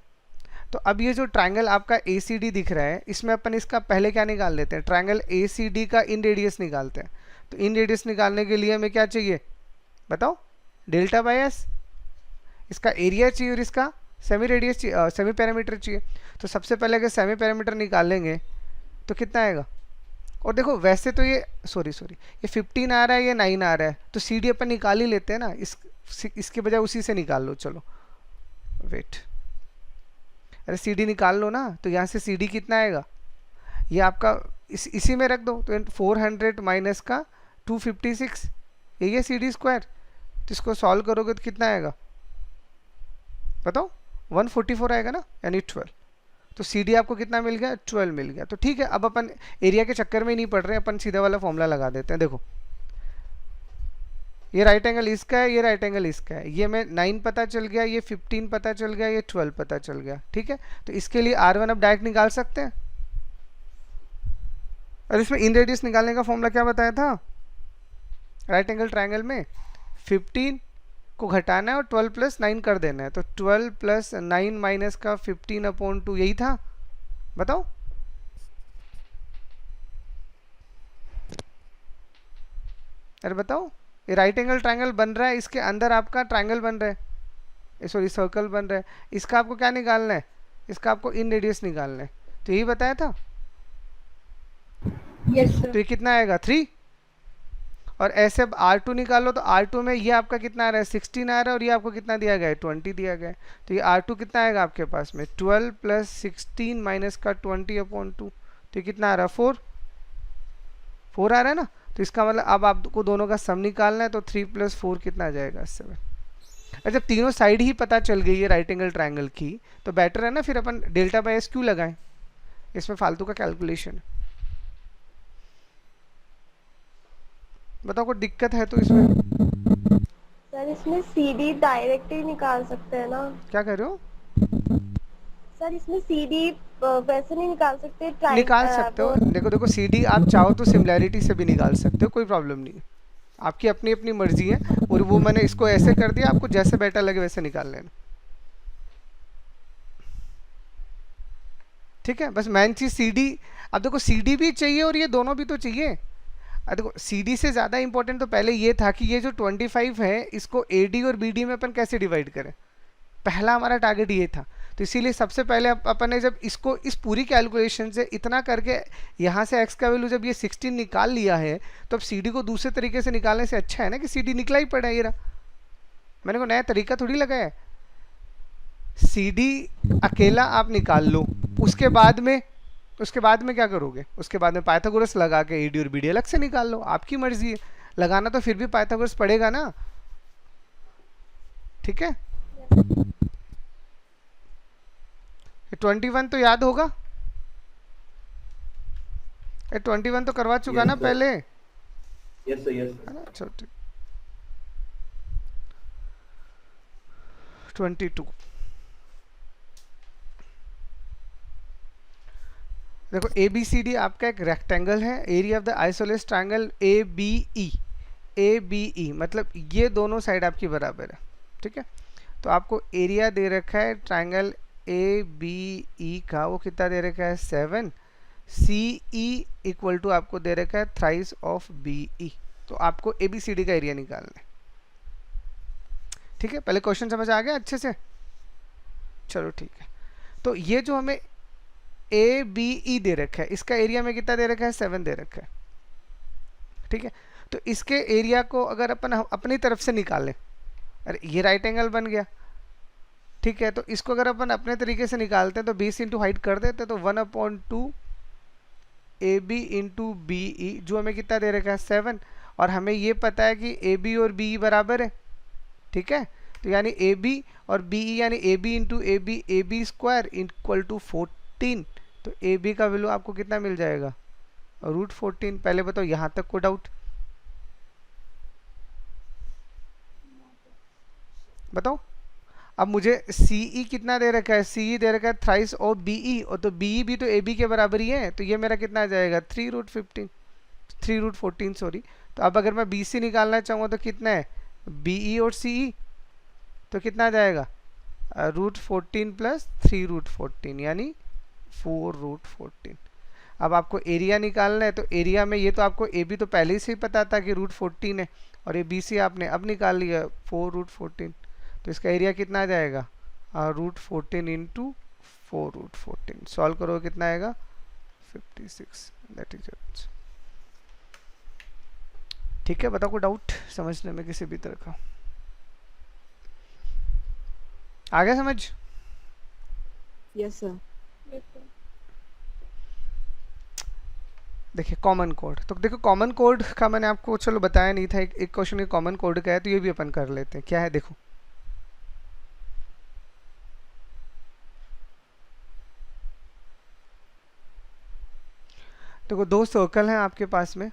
तो अब ये जो ट्रायंगल आपका ए सी डी दिख रहा है, इसमें अपन इसका पहले क्या निकाल लेते हैं, ट्रायंगल ए सी डी का इन रेडियस निकालते हैं। तो इन रेडियस निकालने के लिए हमें क्या चाहिए बताओ, डेल्टा बाय एस, इसका एरिया चाहिए और इसका सेमी रेडियस चाहिए, सेमी पैरामीटर चाहिए। तो सबसे पहले अगर सेमी पैरामीटर निकालेंगे तो कितना आएगा, और देखो वैसे तो ये सॉरी ये 15 आ रहा है, ये 9 आ रहा है, तो सी डी अपन निकाल ही लेते हैं ना, इसके बजाय उसी से निकाल लो, चलो वेट, अरे सी डी निकाल लो ना। तो यहाँ से सी डी कितना आएगा, ये आपका इसी में रख दो, तो 400 माइनस का 256, यही है सी डी स्क्वायर। तो इसको सॉल्व करोगे तो कितना आएगा बताओ 144 आएगा ना, यानी 12। तो सी डी आपको कितना मिल गया, 12 मिल गया। तो ठीक है, अब अपन एरिया के चक्कर में ही नहीं पड़ रहे, अपन सीधा वाला फॉर्मूला लगा देते हैं। देखो ये राइट एंगल इसका है, ये राइट एंगल इसका है, ये मैं 9 पता चल गया, ये 15 पता चल गया, ये 12 पता चल गया। ठीक है, तो इसके लिए R1 अब डायरेक्ट निकाल सकते हैं। और इसमें इन रेडियस निकालने का फॉर्मूला क्या बताया था राइट एंगल ट्रायंगल में, 15 को घटाना है और 12 प्लस 9 कर देना है। तो 12 प्लस 9 माइनस का 15/2 यही था, बताओ। अरे बताओ, ये राइट एंगल ट्रायंगल बन रहा है, इसके अंदर आपका ट्रायंगल बन रहा है, सॉरी सर्कल बन रहा है। इसका आपको क्या निकालना है, इसका आपको इन रेडियस निकालना है। तो यही बताया था। Yes, तो sir. ये कितना आएगा 3, और ऐसे अब R2 निकालो तो R2 में ये आपका कितना आ रहा है 16 आ रहा है, और ये आपको कितना दिया गया है 20 दिया गया है। तो ये R2 कितना आएगा आपके पास में 12 प्लस 16 माइनस का 20/2, तो ये कितना आ रहा है 4 आ रहा है ना। तो इसका मतलब अब आपको दोनों का सम निकालना है, तो 3 प्लस 4 कितना आ जाएगा 7। अच्छा, तीनों साइड ही पता चल गई है राइट एंगल ट्रायंगल की, तो बेटर है ना फिर अपन डेल्टा बाय एस क्यों लगाएं, इसमें फालतू का कैलकुलेशन। बताओ कोई दिक्कत है तो इसमें। सर इसमें CD डायरेक्ट ही निकाल सकते हैं ना? क्या कर रहे हो, सर इसमें CD वैसे नहीं निकाल सकते? निकाल सकते हो। देखो सी डी आप चाहो तो सिमिलैरिटी से भी निकाल सकते हो, कोई प्रॉब्लम नहीं है, आपकी अपनी अपनी मर्जी है। और वो मैंने इसको ऐसे कर दिया, आपको जैसे बेटर लगे वैसे निकाल लेना। ठीक है, बस मेन चीज सी डी। अब देखो सी डी भी चाहिए और ये दोनों भी तो चाहिए। अब देखो सी डी से ज़्यादा इंपॉर्टेंट तो पहले ये था कि ये जो 25 है इसको ए डी और बी डी में अपन कैसे डिवाइड करें, पहला हमारा टारगेट ये था। तो इसीलिए सबसे पहले अपन ने जब इसको इस पूरी कैलकुलेशन से इतना करके यहाँ से x का वैल्यू जब ये 16 निकाल लिया है, तो अब सी डी को दूसरे तरीके से निकालने से अच्छा है ना कि सी डी निकला ही पड़ा है। ये रहा, मैंने को नया तरीका थोड़ी लगाया है। सी डी अकेला आप निकाल लो, उसके बाद में क्या करोगे, उसके बाद में पाइथागोरस लगा के ए डी और बी डी अलग से निकाल लो, आपकी मर्जी है। लगाना तो फिर भी पाइथागोरस पड़ेगा ना। ठीक है, 21 तो याद होगा, 21 तो करवा चुका Yes, ना sir. पहले, यस सर, यस है ना। अच्छा ठीक, 22 देखो ए बी सी डी आपका एक रेक्टेंगल है, area of the isosceles triangle A B E मतलब ये दोनों साइड आपकी बराबर है। ठीक है, तो आपको एरिया दे रखा है ट्रायंगल ए बी ई का, वो कितना दे रखा है 7, सी ई इक्वल टू आपको दे रखा है थ्राइस ऑफ बी ई। तो आपको ए बी सी डी का एरिया निकालना है। ठीक है, पहले क्वेश्चन समझ आ गया अच्छे से, चलो ठीक है। तो ये जो हमें ए बी ई दे रखा है, इसका एरिया में कितना दे रखा है 7 दे रखा है। ठीक है, तो इसके एरिया को अगर अपन अपनी तरफ से निकालें, अरे ये राइट एंगल बन गया। ठीक है, तो इसको अगर अपन अपने तरीके से निकालते हैं तो 20 इंटू हाइट कर देते हैं, तो 1/2 A B into B E, जो हमें कितना दे रखा है 7, और हमें ये पता है कि ए बी और बी ई बराबर है। ठीक है, तो यानी ए बी और बी ई यानी A B into A B square equal to 14। तो ए बी का वैल्यू आपको कितना मिल जाएगा √14। पहले बताओ यहाँ तक को डाउट बताओ। अब मुझे सी ई कितना दे रखा है, सी ई दे रखा है थ्राइस ऑफ बी ई, और तो बी ई भी तो ए बी के बराबर ही है, तो ये मेरा कितना आ जाएगा 3√14 सॉरी। तो अब अगर मैं बी सी निकालना चाहूँगा तो कितना है बी ई और सी ई, तो कितना आ जाएगा √14 प्लस 3√14 यानी 4√14। अब आपको एरिया निकालना है, तो एरिया में ये तो आपको ए बी तो पहले से ही पता था कि √14 है, और ये बी सी आपने अब निकाल लिया 4√14। तो इसका एरिया कितना आ जाएगा √14 इंटू 4√14। सॉल्व करो कितना आएगा 56, दैट इज आंसर। ठीक है, बताओ कोई डाउट समझने में किसी भी तरह का आ गया समझ। Yes, sir. Yes, sir. देखिए कॉमन कोड, तो देखो कॉमन कोड का मैंने आपको चलो बताया नहीं था, एक क्वेश्चन ये कॉमन कोड का है, तो ये भी अपन कर लेते हैं। क्या है देखो, देखो दो सर्कल हैं आपके पास में,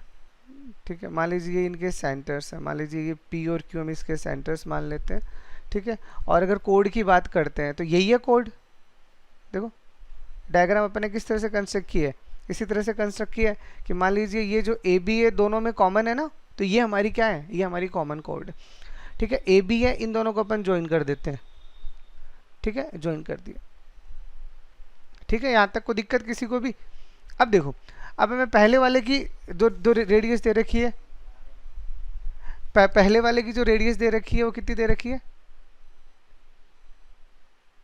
ठीक है, मान लीजिए ये इनके सेंटर्स हैं, मान लीजिए ये पी और क्यू हम इसके सेंटर्स मान लेते हैं, ठीक है। और अगर कोड की बात करते हैं तो यही है कोड। देखो डायग्राम अपने किस तरह से कंस्ट्रक्ट किया है, इसी तरह से कंस्ट्रक्ट किया है कि मान लीजिए ये जो ए बी है दोनों में कॉमन है ना, तो ये हमारी क्या है, ये हमारी कॉमन कोड है, ठीक है। ए बी है, इन दोनों को अपन ज्वाइन कर देते हैं, ठीक है, ज्वाइन कर दिया, ठीक है। यहाँ तक को दिक्कत किसी को भी? अब देखो, अब हमें पहले वाले की जो रेडियस दे रखी है, पहले वाले की जो रेडियस दे रखी है वो कितनी दे रखी है,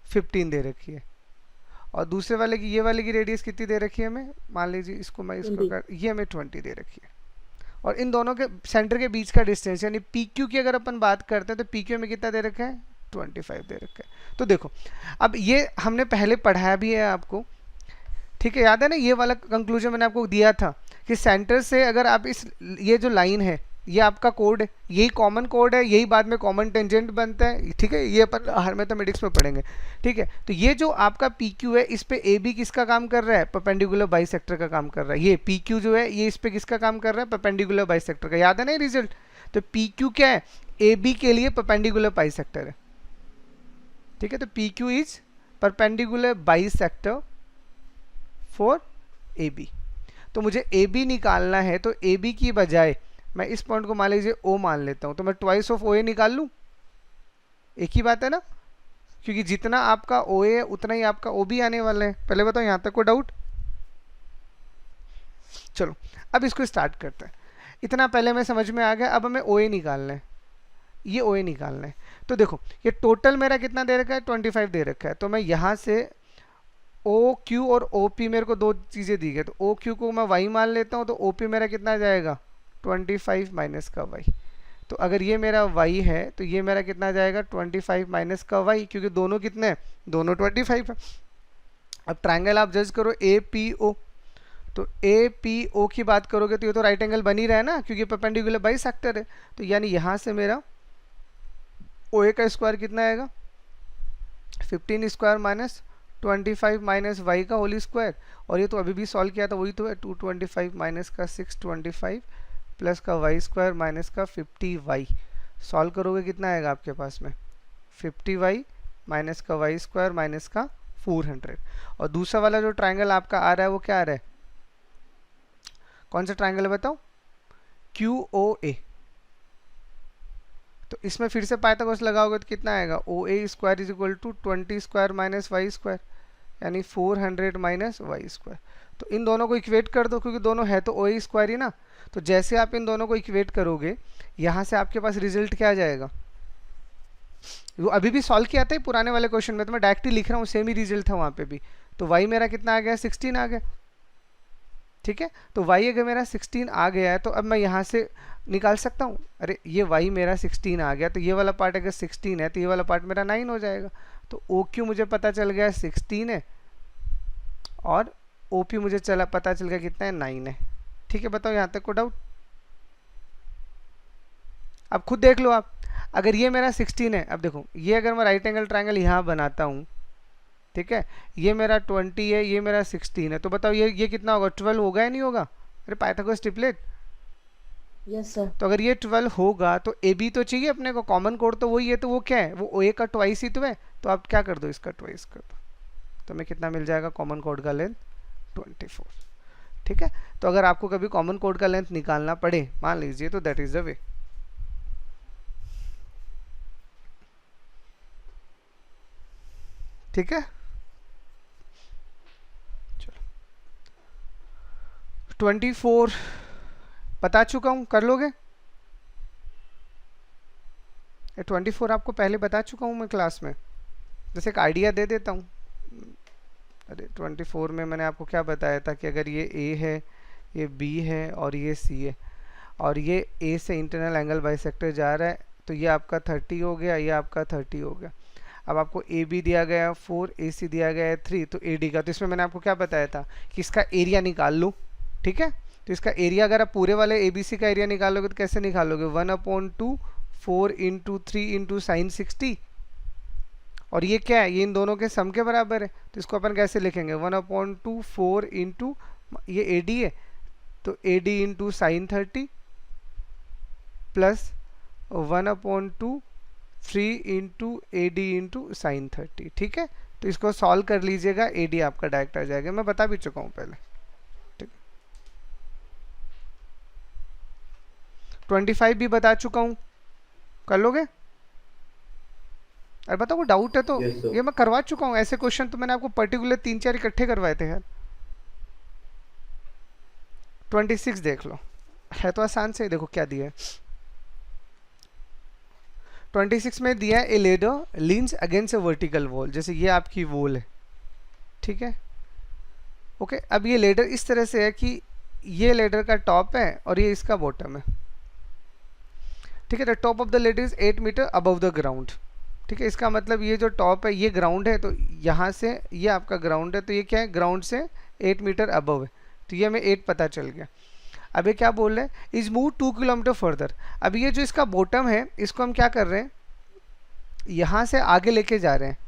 15 दे रखी है। और दूसरे वाले की, ये वाले की रेडियस कितनी दे रखी है हमें, मान लीजिए इसको मैं इसको ये हमें 20 दे रखी है। और इन दोनों के सेंटर के बीच का डिस्टेंस यानी पी क्यू की अगर अपन बात करते हैं तो पी क्यू में कितना दे रखा है, 25 दे रखा है। तो देखो अब ये हमने पहले पढ़ाया भी है आपको, ठीक है, याद है ना, ये वाला कंक्लूजन मैंने आपको दिया था कि सेंटर से अगर आप इस, ये जो लाइन है ये आपका कोड है, यही कॉमन कोड है, यही बाद में कॉमन टेंजेंट बनता है, ठीक है, ये अपन हर मैथमेटिक्स में पढ़ेंगे, ठीक है। तो ये जो आपका पी क्यू है इस पे ए बी किसका काम कर रहा है, परपेंडिकुलर बाइसेक्टर का काम कर रहा है। ये पी क्यू जो है ये इस पे किसका काम कर रहा है, परपेंडिकुलर बाइसेक्टर का, याद है ना ये रिजल्ट। तो पी क्यू क्या है, ए बी के लिए परपेंडिकुलर बाइसेक्टर है, ठीक है। तो P Q is perpendicular bisector for A B. तो मुझे ए बी निकालना है, तो ए बी की बजाय मैं इस पॉइंट को मान लीजिए ओ मान लेता हूं, तो मैं ट्वाइस ऑफ ओ ए निकाल लूं, एक ही बात है ना, क्योंकि जितना आपका ओ ए है उतना ही आपका ओ बी आने वाला है। पहले बताओ यहां तक को डाउट? चलो अब इसको स्टार्ट करते हैं। इतना पहले में समझ में आ गया, अब हमें ओ ए निकालना है, ये ओ ए निकालना है। तो देखो ये टोटल मेरा कितना दे रखा है, 25 दे रखा है। तो मैं यहाँ से ओ क्यू और ओ पी, मेरे को दो चीज़ें दी गई, तो ओ क्यू को मैं वाई मान लेता हूँ, तो ओ पी मेरा कितना जाएगा, 25 माइनस का वाई। तो अगर ये मेरा y है तो ये मेरा कितना जाएगा, 25 माइनस का y, क्योंकि दोनों कितने हैं, दोनों 25 है। अब ट्रायंगल आप जज करो ए पी ओ, तो ए पी ओ की बात करोगे तो ये तो राइट एंगल बन ही रहा है ना, क्योंकि परपेंडिकुलर बाइसेक्टर है। तो यानी यहाँ से मेरा ओ ए का स्क्वायर कितना आएगा, 15 स्क्वायर माइनस 25 माइनस वाई का होल स्क्वायर। और ये तो अभी भी सॉल्व किया था, वही तो है, 225 माइनस का 625 प्लस का वाई स्क्वायर माइनस का 50y। सॉल्व करोगे कितना आएगा आपके पास में, 50y माइनस का वाई स्क्वायर माइनस का 400। और दूसरा वाला जो ट्रायंगल आपका आ रहा है वो क्या आ रहा है, कौन सा ट्रायंगल है बताओ, क्यू ओ ए। तो इसमें फिर से पाइथागोरस लगाओगे तो कितना आएगा, o a square is equal to 20 square minus y square, यानी 400 माइनस वाई स्क्वायर। तो इन दोनों को इक्वेट कर दो, क्योंकि दोनों है तो ओ ए स्क्वायर ही ना। तो जैसे आप इन दोनों को इक्वेट करोगे, यहाँ से आपके पास रिजल्ट क्या आ जाएगा, वो अभी भी सॉल्व किया था पुराने वाले क्वेश्चन में, तो मैं डायरेक्टली लिख रहा हूँ, सेम ही रिजल्ट था वहाँ पे भी। तो y मेरा कितना आ गया, 16 आ गया, ठीक है। तो y अगर मेरा 16 आ गया है तो अब मैं यहाँ से निकाल सकता हूँ, अरे ये y मेरा 16 आ गया, तो ये वाला पार्ट अगर 16 है तो ये वाला पार्ट मेरा 9 हो जाएगा। तो ओ क्यू मुझे पता चल गया 16 है, और ओ पी मुझे पता चल गया कितना है, 9 है, ठीक है। बताओ यहाँ तक को डाउट? अब खुद देख लो आप, अगर ये मेरा 16 है, अब देखो ये अगर मैं राइट एंगल ट्रायंगल यहाँ बनाता हूँ, ठीक है, ये मेरा 20 है, ये मेरा 16 है, तो बताओ ये कितना होगा, 12 होगा या नहीं होगा? अरे पाइथागोरस ट्रिपलेट, यस सर। तो अगर ये 12 होगा तो ए बी तो चाहिए अपने को, कॉमन कोड तो वही है, तो वो क्या है, वो ओ ए का ट्वाइस ही तो है। तो आप क्या कर दो, इसका ट्वाइस कर दो, तो हमें कितना मिल जाएगा, कॉमन कोड का लेंथ 24, ठीक है। तो अगर आपको कभी कॉमन कोड का लेंथ निकालना पड़े, मान लीजिए, तो दैट इज द वे। ठीक है, चलो 24 बता चुका हूं, कर लोगे? 24 आपको पहले बता चुका हूं मैं क्लास में, जैसे एक आइडिया दे देता हूं। अरे 24 में मैंने आपको क्या बताया था कि अगर ये A है, ये B है और ये C है, और ये A से इंटरनल एंगल बाइसेक्टर जा रहा है, तो ये आपका 30 हो गया, ये आपका 30 हो गया। अब आपको AB दिया गया है 4, AC दिया गया है 3, तो AD का, तो इसमें मैंने आपको क्या बताया था कि इसका एरिया निकाल लो, ठीक है। तो इसका एरिया अगर आप पूरे वाले ABC का एरिया निकालोगे तो कैसे निकालोगे, 1/2 4 इंटू 3 इंटू साइन 60, और ये क्या है, ये इन दोनों के सम के बराबर है, तो इसको अपन कैसे लिखेंगे, 1/2 4 इंटू, ये AD है, तो AD into sine 30 plus 1/2 3 into AD into sine 30। ठीक है, तो इसको सॉल्व कर लीजिएगा, AD आपका डायरेक्ट आ जाएगा। मैं बता भी चुका हूँ पहले। ठीक, 25 भी बता चुका हूँ, कर लोगे? अरे बताओ, डाउट है तो Yes, sir. ये मैं करवा चुका हूँ। ऐसे क्वेश्चन तो मैंने आपको पर्टिकुलर 3-4 इकट्ठे करवाए थे यार। 26 देख लो, है तो आसान से। देखो क्या दिया है, 26 में दिया है a ladder leans against a vertical wall. जैसे ये आपकी वॉल है, ठीक है, ओके। अब ये लेडर इस तरह से है कि ये लेडर का टॉप है और ये इसका बॉटम है, ठीक है। The top of the ladder is 8 metre above the ground, ठीक है। इसका मतलब ये जो टॉप है ये ग्राउंड है, तो यहाँ से ये आपका ग्राउंड है, तो ये क्या है, ग्राउंड से 8 मीटर अबव है, तो ये हमें 8 पता चल गया। अब ये क्या बोल रहे हैं, इज मूव 2 किलोमीटर फर्दर। अब ये जो इसका बॉटम है इसको हम क्या कर रहे हैं, यहाँ से आगे लेके जा रहे हैं।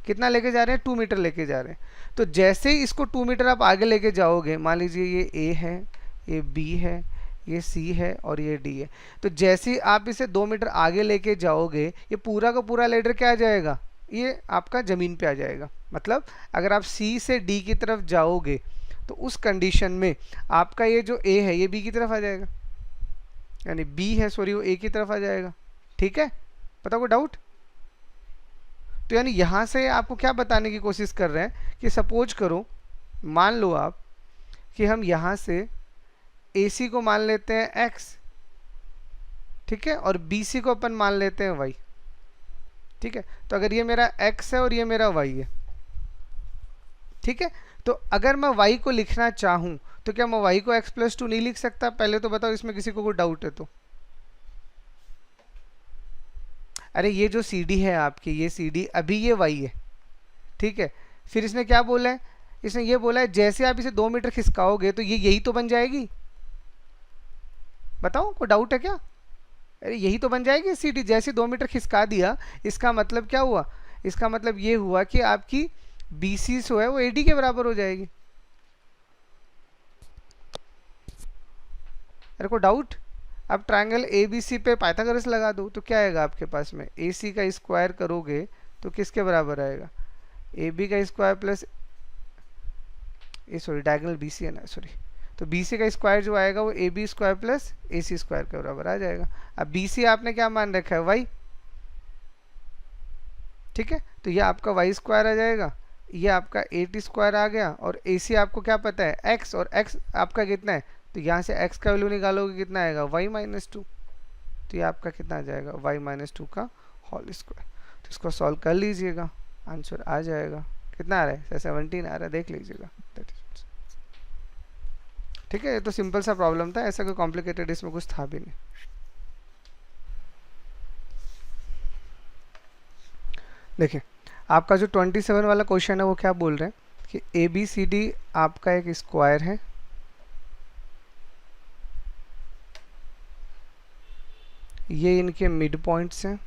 कितना लेके जा रहे हैं, 2 मीटर लेके जा रहे हैं। तो जैसे ही इसको 2 मीटर आप आगे लेके जाओगे, मान लीजिए ये A है, ये B है, ये C है और ये D है, तो जैसे ही आप इसे 2 मीटर आगे लेके जाओगे, ये पूरा का पूरा लेडर क्या आ जाएगा, ये आपका ज़मीन पे आ जाएगा। मतलब अगर आप C से D की तरफ जाओगे तो उस कंडीशन में आपका ये जो A है ये B की तरफ आ जाएगा, यानी B है सॉरी वो A की तरफ आ जाएगा। ठीक है, पता कोई डाउट? तो यानी यहाँ से आपको क्या बताने की कोशिश कर रहे हैं कि सपोज करो, मान लो आप कि हम यहाँ से AC को मान लेते हैं x, ठीक है, और BC को अपन मान लेते हैं y, ठीक है। तो अगर ये मेरा x है और ये मेरा y है, ठीक है, तो अगर मैं y को लिखना चाहूँ तो क्या मैं y को x+2 नहीं लिख सकता? पहले तो बताओ, इसमें किसी को कोई डाउट है तो। अरे ये जो CD है आपकी, ये CD अभी ये y है, ठीक है। फिर इसने क्या बोला है, इसने ये बोला है जैसे आप इसे 2 मीटर खिसकाओगे तो ये यही तो बन जाएगी। बताओ, कोई डाउट है क्या? अरे यही तो बन जाएगी CD, जैसे 2 मीटर खिसका दिया। इसका मतलब क्या हुआ, इसका मतलब ये हुआ कि आपकी BC जो है वो AD के बराबर हो जाएगी। अरे कोई डाउट? अब ट्रायंगल ABC पे पाइथागोरस लगा दो तो क्या आएगा आपके पास में, AC का स्क्वायर करोगे तो किसके बराबर आएगा, AB का स्क्वायर प्लस ये सॉरी डायगोनल BC है ना, सॉरी, तो BC का स्क्वायर जो आएगा वो AB square plus AC square के बराबर आ जाएगा। अब BC आपने क्या मान रखा है, y, ठीक है, तो ये आपका y स्क्वायर आ जाएगा, ये आपका 8 स्क्वायर आ गया, और AC आपको क्या पता है x, और x आपका कितना है, तो यहाँ से x का वैल्यू निकालोगे कितना आएगा, y-2, तो ये आपका कितना आ जाएगा, y-2 का होल स्क्वायर। तो इसको सॉल्व कर लीजिएगा, आंसर आ जाएगा। कितना आ रहा है, 17 आ रहा है, देख लीजिएगा। ठीक है, ये तो सिंपल सा प्रॉब्लम था, ऐसा कोई कॉम्प्लिकेटेड इसमें कुछ था भी नहीं। देखिए आपका जो 27 वाला क्वेश्चन है वो क्या बोल रहे हैं कि ABCD आपका एक स्क्वायर है, ये इनके मिड पॉइंट्स हैं,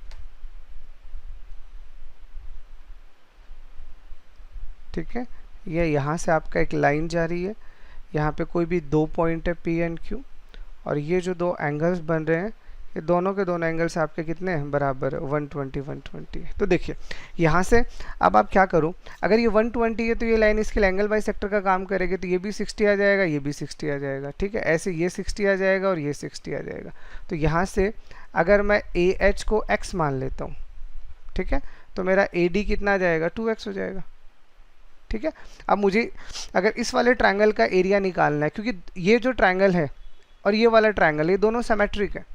ठीक है। ये यहाँ से आपका एक लाइन जा रही है, यहाँ पे कोई भी 2 पॉइंट है P एंड Q, और ये जो 2 एंगल्स बन रहे हैं ये दोनों के दोनों एंगल्स आपके कितने हैं, बराबर है, 120 है। तो देखिए यहाँ से अब आप क्या करो, अगर ये 120 है तो ये लाइन इसके एंगल बाई सेक्टर का काम करेगी, तो ये भी 60 आ जाएगा, ये भी 60 आ जाएगा, ठीक है। ऐसे ये 60 आ जाएगा और ये 60 आ जाएगा। तो यहाँ से अगर मैं AH को x मान लेता हूँ, ठीक है, तो मेरा AD कितना आ जाएगा, 2x हो जाएगा, ठीक है। अब मुझे अगर इस वाले ट्रायंगल का एरिया निकालना है, क्योंकि ये जो ट्रायंगल है और ये वाला ट्रायंगल ये दोनों सिमेट्रिक है,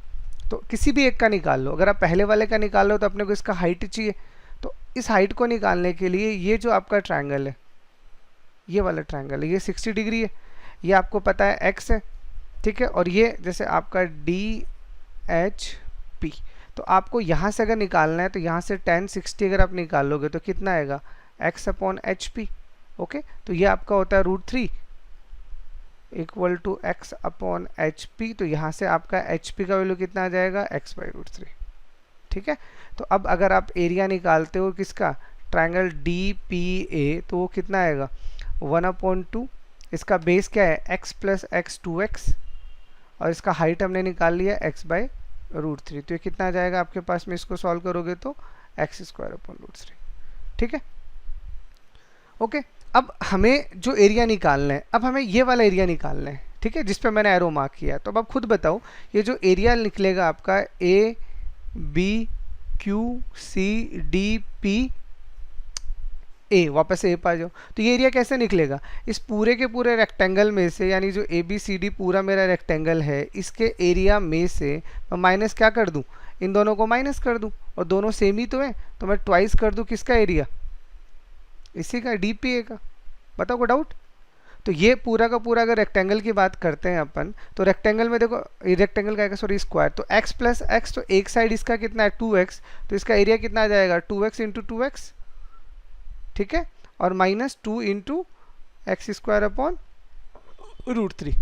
तो किसी भी एक का निकाल लो। अगर आप पहले वाले का निकाल लो तो अपने को इसका हाइट चाहिए, तो इस हाइट को निकालने के लिए ये जो आपका ट्रायंगल है, ये वाला ट्रायंगल है, ये 60 डिग्री है, ये आपको पता है x है, ठीक है, और ये जैसे आपका DHP, तो आपको यहाँ से अगर निकालना है तो यहाँ से tan 60 अगर आप निकालोगे तो कितना आएगा, x/HP, ओके। तो ये आपका होता है √3 इक्वल टू x/HP, तो यहाँ से आपका HP का वैल्यू कितना आ जाएगा, x/√3, ठीक है। तो अब अगर आप एरिया निकालते हो किसका, ट्रायंगल DPA, तो वो कितना आएगा, 1/2 इसका बेस क्या है x प्लस एक्स 2x, और इसका हाइट हमने निकाल लिया x बाई रूट 3। तो ये कितना आ जाएगा आपके पास में, इसको सॉल्व करोगे तो एक्स स्क्वायर अपॉन रूट 3। ठीक है, ओके। अब हमें जो एरिया निकालना है, अब हमें ये वाला एरिया निकालना है, ठीक है, जिस पे मैंने एरो मार्क किया है। तो अब आप खुद बताओ, ये जो एरिया निकलेगा आपका A B Q C D P A, वापस ए पा जाओ, तो ये एरिया कैसे निकलेगा, इस पूरे के पूरे रेक्टेंगल में से, यानी जो ए बी सी डी पूरा मेरा रेक्टेंगल है, इसके एरिया में से मैं माइनस क्या कर दूं, इन दोनों को माइनस कर दूं, और दोनों सेम ही तो है, तो मैं ट्वाइस कर दूं किसका एरिया, इसी का, डी पी ए का। बताओ कोई डाउट। तो ये पूरा का पूरा अगर रेक्टेंगल की बात करते हैं अपन, तो रेक्टेंगल में देखो, ये रेक्टेंगल का सॉरी स्क्वायर, तो x प्लस एक्स, तो एक साइड इसका कितना है 2x, तो इसका एरिया कितना आ जाएगा 2x इंटू 2x, ठीक है, और minus 2 into x square upon root 3।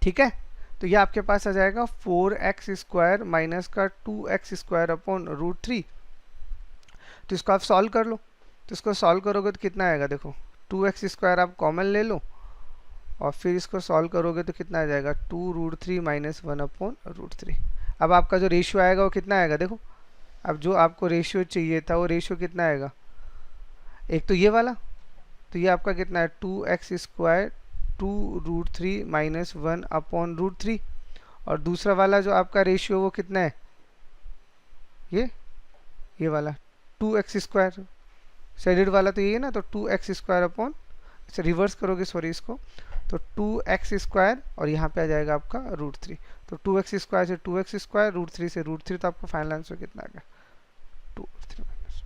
ठीक है, तो ये आपके पास आ जाएगा 4x स्क्वायर माइनस का 2x स्क्वायर अपॉन रूट 3। तो इसको आप सॉल्व कर लो, तो इसको सॉल्व करोगे तो कितना आएगा, देखो 2x स्क्वायर आप कॉमन ले लो, और फिर इसको सॉल्व करोगे तो कितना आ जाएगा 2 रूट 3 माइनस 1 अपॉन रूट 3। अब आपका जो रेशियो आएगा वो कितना आएगा, देखो अब जो आपको रेशियो चाहिए था वो रेशियो कितना आएगा, एक तो ये वाला, तो ये आपका कितना है 2x square 2 root 3 minus 1 upon root 3, और दूसरा वाला जो आपका रेशियो वो कितना है, ये वाला 2x स्क्वायर, शेडेड वाला तो ये है ना, तो 2x स्क्वायर अपॉन, अच्छा रिवर्स करोगे सॉरी इसको, तो 2x स्क्वायर और यहाँ पे आ जाएगा आपका रूट 3, तो 2x स्क्वायर से 2x स्क्वायर, रूट 3 से रूट 3, तो आपका फाइनल आंसर कितना आ गया 2 रूट 3 माइनस।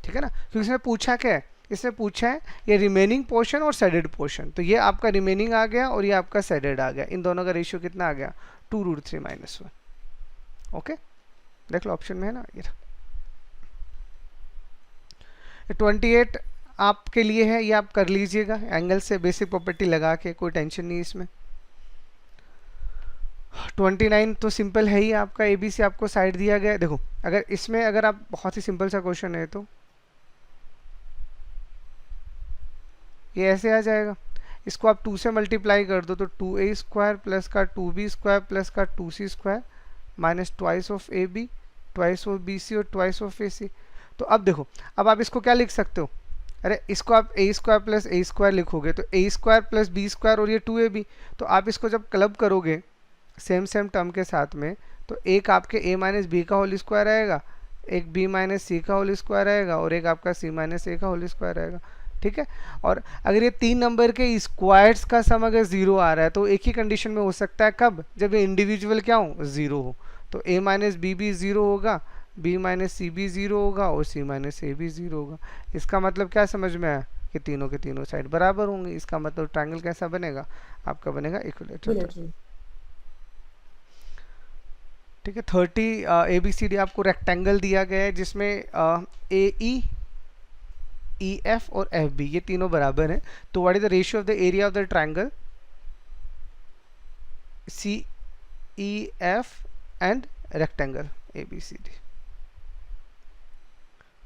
ठीक है ना, क्योंकि इसने पूछा क्या है, इसने पूछा है ये रिमेनिंग पोर्शन और शेडेड पोर्शन, तो ये आपका रिमेनिंग आ गया और ये आपका शेडेड आ गया, इन दोनों का रेशियो कितना आ गया 2 रूट 3 माइनस 1। ओके, देख लो ऑप्शन में है ना ये 28 आपके लिए है, ये आप कर लीजिएगा एंगल से बेसिक प्रॉपर्टी लगा के, कोई टेंशन नहीं इसमें। 29 तो सिंपल है ही आपका, ए बी सी आपको साइड दिया गया है। देखो अगर इसमें अगर आप, बहुत ही सिंपल सा क्वेश्चन है, तो ये ऐसे आ जाएगा, इसको आप 2 से मल्टीप्लाई कर दो, तो 2a स्क्वायर प्लस का 2b स्क्वायर प्लस का 2c square minus twice of A B, twice of B C और ट्वाइस ऑफ ए सी। तो अब देखो, अब आप इसको क्या लिख सकते हो, अरे इसको आप a square plus a square लिखोगे तो a square plus b square और ये 2ab, तो आप इसको जब क्लब करोगे सेम सेम टर्म के साथ में, तो एक आपके a माइनस बी का होल स्क्वायर आएगा, एक b माइनस सी का होल स्क्वायर आएगा, और एक आपका c माइनस ए का होल स्क्वायर आएगा। ठीक है, और अगर ये 3 नंबर के स्क्वायर्स का सम अगर 0 आ रहा है, तो एक ही कंडीशन में हो सकता है, कब, जब ये इंडिविजुअल क्या हो 0 हो, तो a माइनस बी भी 0 होगा, b माइनस सी भी 0 होगा, और c माइनस ए भी 0 होगा। इसका मतलब क्या समझ में आया कि तीनों के तीनों साइड बराबर होंगे, इसका मतलब ट्रायंगल कैसा बनेगा, आपका बनेगा इक्विलेटरल। ठीक है, 30 ए बी सी डी आपको रेक्टेंगल दिया गया है, जिसमें ए ई ई एफ और एफ बी ये तीनों बराबर हैं। तो what is the ratio of the area of the triangle C E F and rectangle A B C D.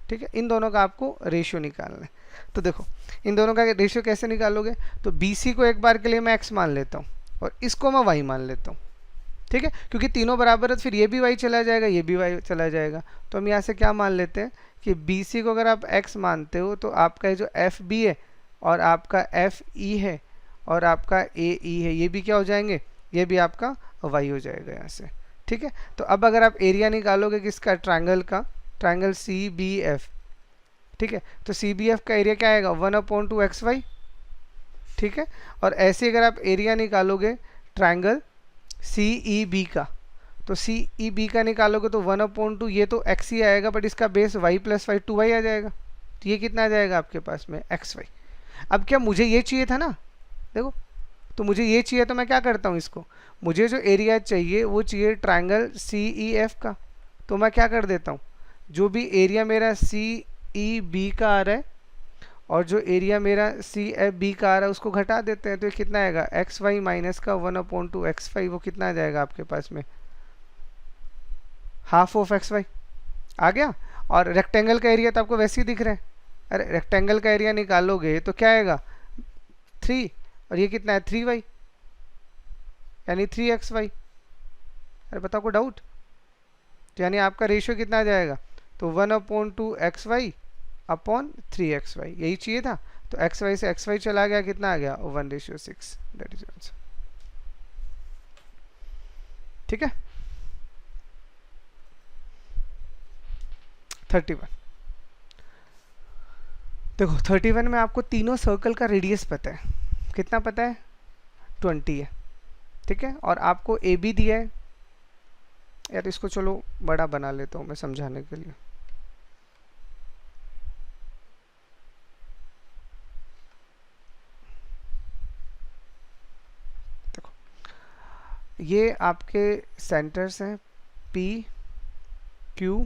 ठीक है, इन दोनों का आपको रेशियो निकालना है। तो देखो इन दोनों का रेशियो कैसे निकालोगे, तो बी सी को एक बार के लिए मैं एक्स मान लेता हूँ और इसको मैं वाई मान लेता हूँ। ठीक है, क्योंकि तीनों बराबर है तो फिर ये भी वाई चला जाएगा, ये भी वाई चला जाएगा। तो हम यहाँ से क्या मान लेते हैं कि बी सी को अगर आप x मानते हो, तो आपका जो एफ बी है और आपका एफ ई है और आपका ए ई है, ये भी क्या हो जाएंगे, ये भी आपका y हो जाएगा यहाँ से। ठीक है, तो अब अगर आप एरिया निकालोगे किसका, ट्रायंगल का, ट्रायंगल सी बी एफ। ठीक है, तो सी बी एफ का एरिया क्या आएगा 1/2 एक्स वाई। ठीक है, और ऐसे अगर आप एरिया निकालोगे ट्रायंगल सी ई बी का, तो सी ई बी का निकालोगे तो 1/2, ये तो x ही आएगा, बट इसका बेस y प्लस वाई 2y आ जाएगा, तो ये कितना आ जाएगा आपके पास में एक्स वाई। अब क्या मुझे ये चाहिए था ना, देखो तो मुझे ये चाहिए, तो मैं क्या करता हूँ इसको, मुझे जो एरिया चाहिए वो चाहिए ट्रायंगल सी ई एफ का, तो मैं क्या कर देता हूँ, जो भी एरिया मेरा सी ई बी का आ रहा है और जो एरिया मेरा सी एफ बी का आ रहा है उसको घटा देते हैं, तो ये कितना आएगा एक्स वाई माइनस का 1/2 एक्स वाई, वो कितना आ जाएगा आपके पास में हाफ ऑफ एक्स वाई आ गया। और रेक्टेंगल का एरिया तो आपको वैसे ही दिख रहा है, अरे रेक्टेंगल का एरिया निकालोगे तो क्या आएगा 3 और ये कितना है 3y यानी 3xy। अरे बताओ कोई डाउट? तो यानी आपका रेशियो कितना आ जाएगा? तो 1/2xy अपॉन 3xy, यही चाहिए था। तो xy से xy चला गया, कितना आ गया? 1:6। That is answer. ठीक है। 31 देखो, 31 में आपको तीनों सर्कल का रेडियस पता है। कितना पता है? 20 है। ठीक है, और आपको ए बी दिया है। यार इसको चलो बड़ा बना लेता हूँ मैं समझाने के लिए। देखो, ये आपके सेंटर्स हैं P, Q